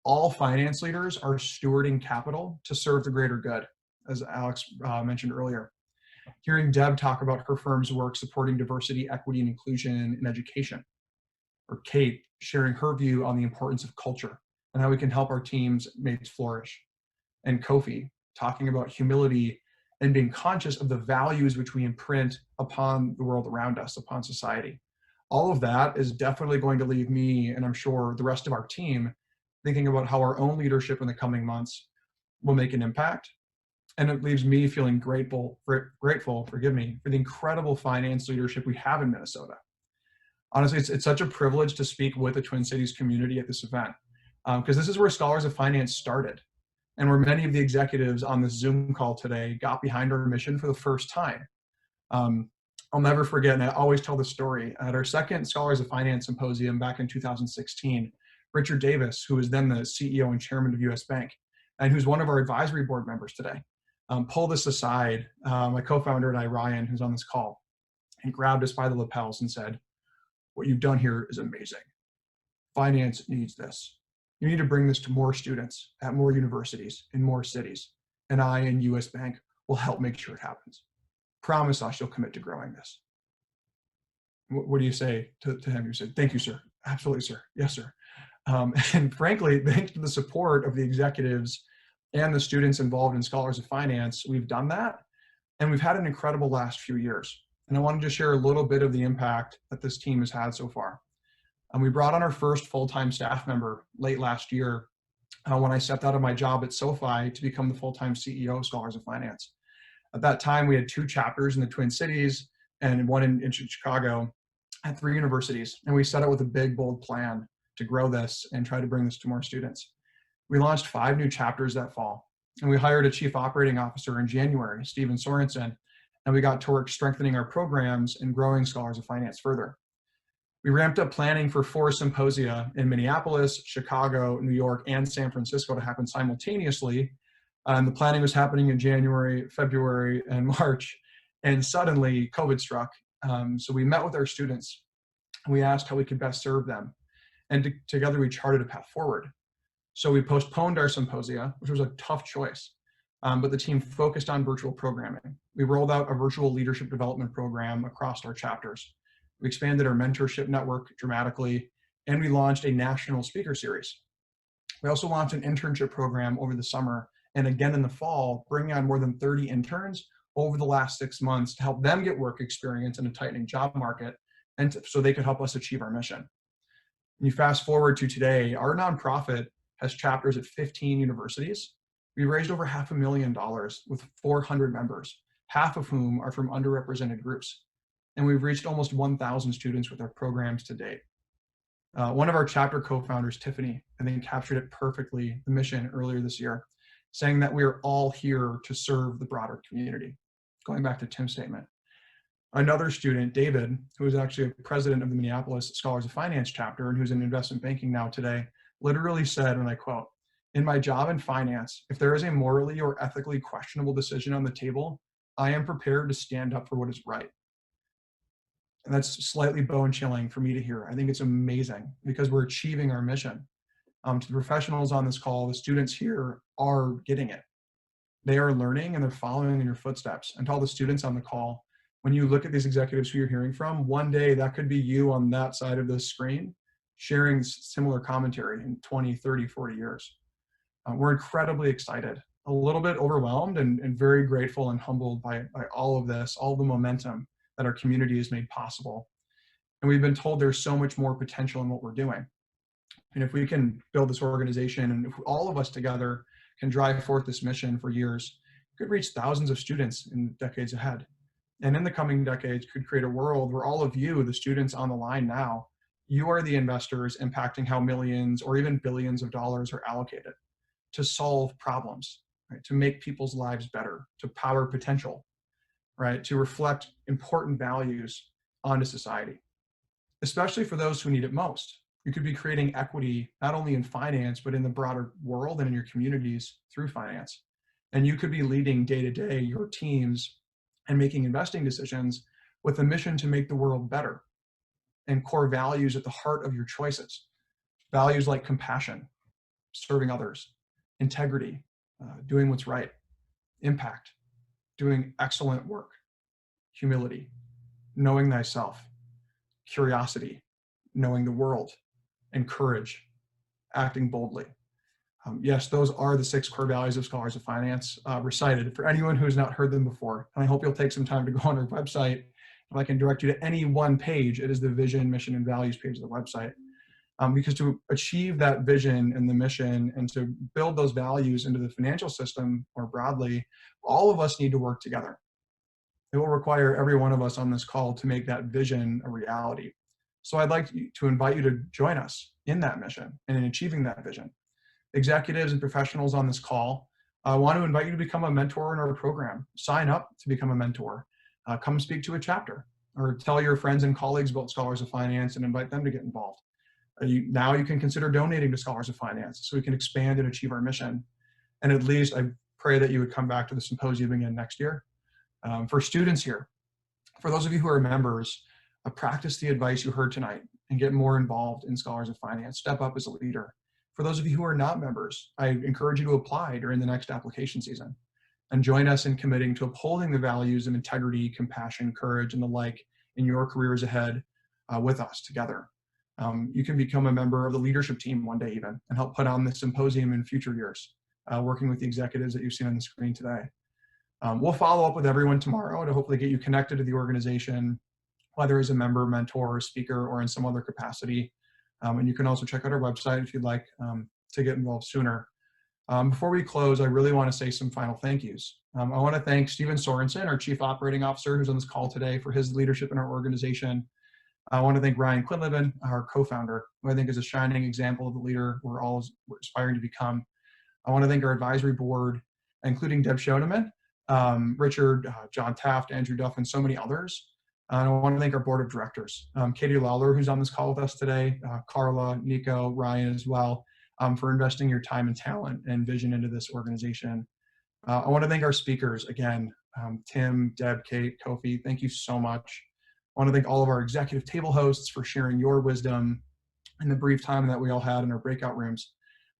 all finance leaders are stewarding capital to serve the greater good. as Alex mentioned earlier. Hearing Deb talk about her firm's work supporting diversity, equity, and inclusion in education. Or Kate sharing her view on the importance of culture and how we can help our teammates flourish. And Kofi talking about humility and being conscious of the values which we imprint upon the world around us, upon society. All of that is definitely going to leave me, and I'm sure the rest of our team, thinking about how our own leadership in the coming months will make an impact. And it leaves me feeling grateful, forgive me, for the incredible finance leadership we have in Minnesota. Honestly, it's such a privilege to speak with the Twin Cities community at this event, because this is where Scholars of Finance started, and where many of the executives on this Zoom call today got behind our mission for the first time. I'll never forget, and I always tell the story, at our second Scholars of Finance Symposium back in 2016, Richard Davis, who was then the CEO and chairman of US Bank, and who's one of our advisory board members today, pulled us aside, my co-founder and I, Ryan, who's on this call, and grabbed us by the lapels and said, "What you've done here is amazing. Finance needs this. You need to bring this to more students at more universities in more cities. And I and US Bank will help make sure it happens. Promise us you'll commit to growing this." What do you say to him? You said, "Thank you, sir. Absolutely, sir. Yes, sir." And frankly, thanks to the support of the executives and the students involved in Scholars of Finance, we've done that. And we've had an incredible last few years. And I wanted to share a little bit of the impact that this team has had so far. We brought on our first full-time staff member late last year when I stepped out of my job at SoFi to become the full-time CEO of Scholars of Finance. At that time, we had 2 chapters in the Twin Cities and one in Chicago at 3 universities. And we set out with a big, bold plan to grow this and try to bring this to more students. We launched 5 new chapters that fall. And we hired a chief operating officer in January, Steven Sorensen, and we got to work strengthening our programs and growing Scholars of Finance further. We ramped up planning for 4 symposia in Minneapolis, Chicago, New York, and San Francisco to happen simultaneously. And the planning was happening in January, February, and March. And suddenly COVID struck. So we met with our students. We asked how we could best serve them. And together we charted a path forward. So we postponed our symposia, which was a tough choice. But the team focused on virtual programming. We rolled out a virtual leadership development program across our chapters. We expanded our mentorship network dramatically, and we launched a national speaker series. We also launched an internship program over the summer, and again in the fall, bringing on more than 30 interns over the last 6 months to help them get work experience in a tightening job market, and so they could help us achieve our mission. And you fast forward to today, our nonprofit has chapters at 15 universities. We raised over $500,000 with 400 members, half of whom are from underrepresented groups. And we've reached almost 1,000 students with our programs to date. One of our chapter co-founders, Tiffany, I think captured it perfectly, the mission earlier this year, saying that we are all here to serve the broader community, going back to Tim's statement. Another student, David, who is actually a president of the Minneapolis Scholars of Finance chapter and who's in investment banking now today, literally said, and I quote, "In my job in finance, if there is a morally or ethically questionable decision on the table, I am prepared to stand up for what is right." And that's slightly bone chilling for me to hear. I think it's amazing because we're achieving our mission. To the professionals on this call, the students here are getting it. They are learning and they're following in your footsteps. And to all the students on the call, when you look at these executives who you're hearing from, one day that could be you on that side of the screen sharing similar commentary in 20, 30, 40 years. We're incredibly excited, a little bit overwhelmed and very grateful and humbled by all of this, all the momentum that our community has made possible. And we've been told there's so much more potential in what we're doing. And if we can build this organization and if all of us together can drive forth this mission for years, it could reach thousands of students in decades ahead. And in the coming decades could create a world where all of you, the students on the line now, you are the investors impacting how millions or even billions of dollars are allocated to solve problems, right? To make people's lives better, to power potential, right? To reflect important values onto society, especially for those who need it most. You could be creating equity, not only in finance, but in the broader world and in your communities through finance. And you could be leading day to day your teams and making investing decisions with a mission to make the world better and core values at the heart of your choices. Values like compassion, serving others, integrity, doing what's right. impact, doing excellent work, humility, knowing thyself, curiosity, knowing the world, and courage, acting boldly. Yes, those are the 6 core values of Scholars of Finance recited for anyone who has not heard them before. And I hope you'll take some time to go on our website. If I can direct you to any one page, it is the vision, mission, and values page of the website. Because to achieve that vision and the mission and to build those values into the financial system more broadly, all of us need to work together. It will require every one of us on this call to make that vision a reality. So I'd like to invite you to join us in that mission and in achieving that vision. Executives and professionals on this call, I want to invite you to become a mentor in our program. Sign up to become a mentor. Come speak to a chapter, or tell your friends and colleagues about Scholars of Finance and invite them to get involved. Now you can consider donating to Scholars of Finance so we can expand and achieve our mission. And at least I pray that you would come back to the symposium again next year. For students here, for those of you who are members, practice the advice you heard tonight and get more involved in Scholars of Finance. Step up as a leader. For those of you who are not members, I encourage you to apply during the next application season and join us in committing to upholding the values of integrity, compassion, courage, and the like in your careers ahead with us together. You can become a member of the leadership team one day even and help put on the symposium in future years, working with the executives that you've seen on the screen today. We'll follow up with everyone tomorrow to hopefully get you connected to the organization, whether as a member, mentor, speaker, or in some other capacity. And you can also check out our website if you'd like to get involved sooner. Before we close, I really want to say some final thank yous. I want to thank Steven Sorensen, our Chief Operating Officer, who's on this call today, for his leadership in our organization. I want to thank Ryan Quinlivan, our co-founder, who I think is a shining example of the leader we're all aspiring to become. I want to thank our advisory board, including Deb Schoeneman, Richard, John Taft, Andrew Duff, and so many others. And I want to thank our board of directors, Katie Lawler, who's on this call with us today, Carla, Nico, Ryan as well, for investing your time and talent and vision into this organization. I want to thank our speakers again, Tim, Deb, Kate, Kofi, thank you so much. I want to thank all of our executive table hosts for sharing your wisdom in the brief time that we all had in our breakout rooms.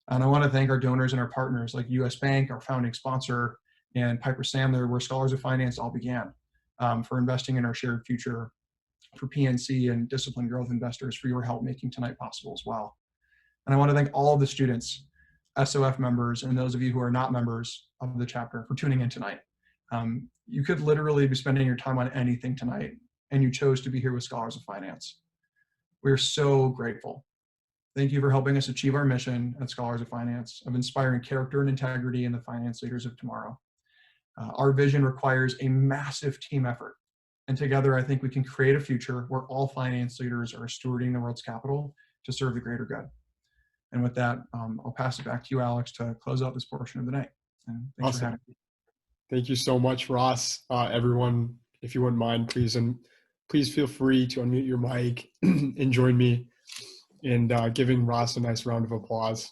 And I want to thank our donors and our partners like US Bank, our founding sponsor, and Piper Sandler, where Scholars of Finance all began, for investing in our shared future, for PNC and disciplined growth investors for your help making tonight possible as well. And I want to thank all of the students, SOF members, and those of you who are not members of the chapter for tuning in tonight. You could literally be spending your time on anything tonight, and you chose to be here with Scholars of Finance. We're so grateful. Thank you for helping us achieve our mission at Scholars of Finance of inspiring character and integrity in the finance leaders of tomorrow. Our vision requires a massive team effort. And together, I think we can create a future where all finance leaders are stewarding the world's capital to serve the greater good. And with that, I'll pass it back to you, Alex, to close out this portion of the night. And thanks for having me. Thank you so much, Ross. Everyone, if you wouldn't mind, please feel free to unmute your mic and join me in giving Ross a nice round of applause.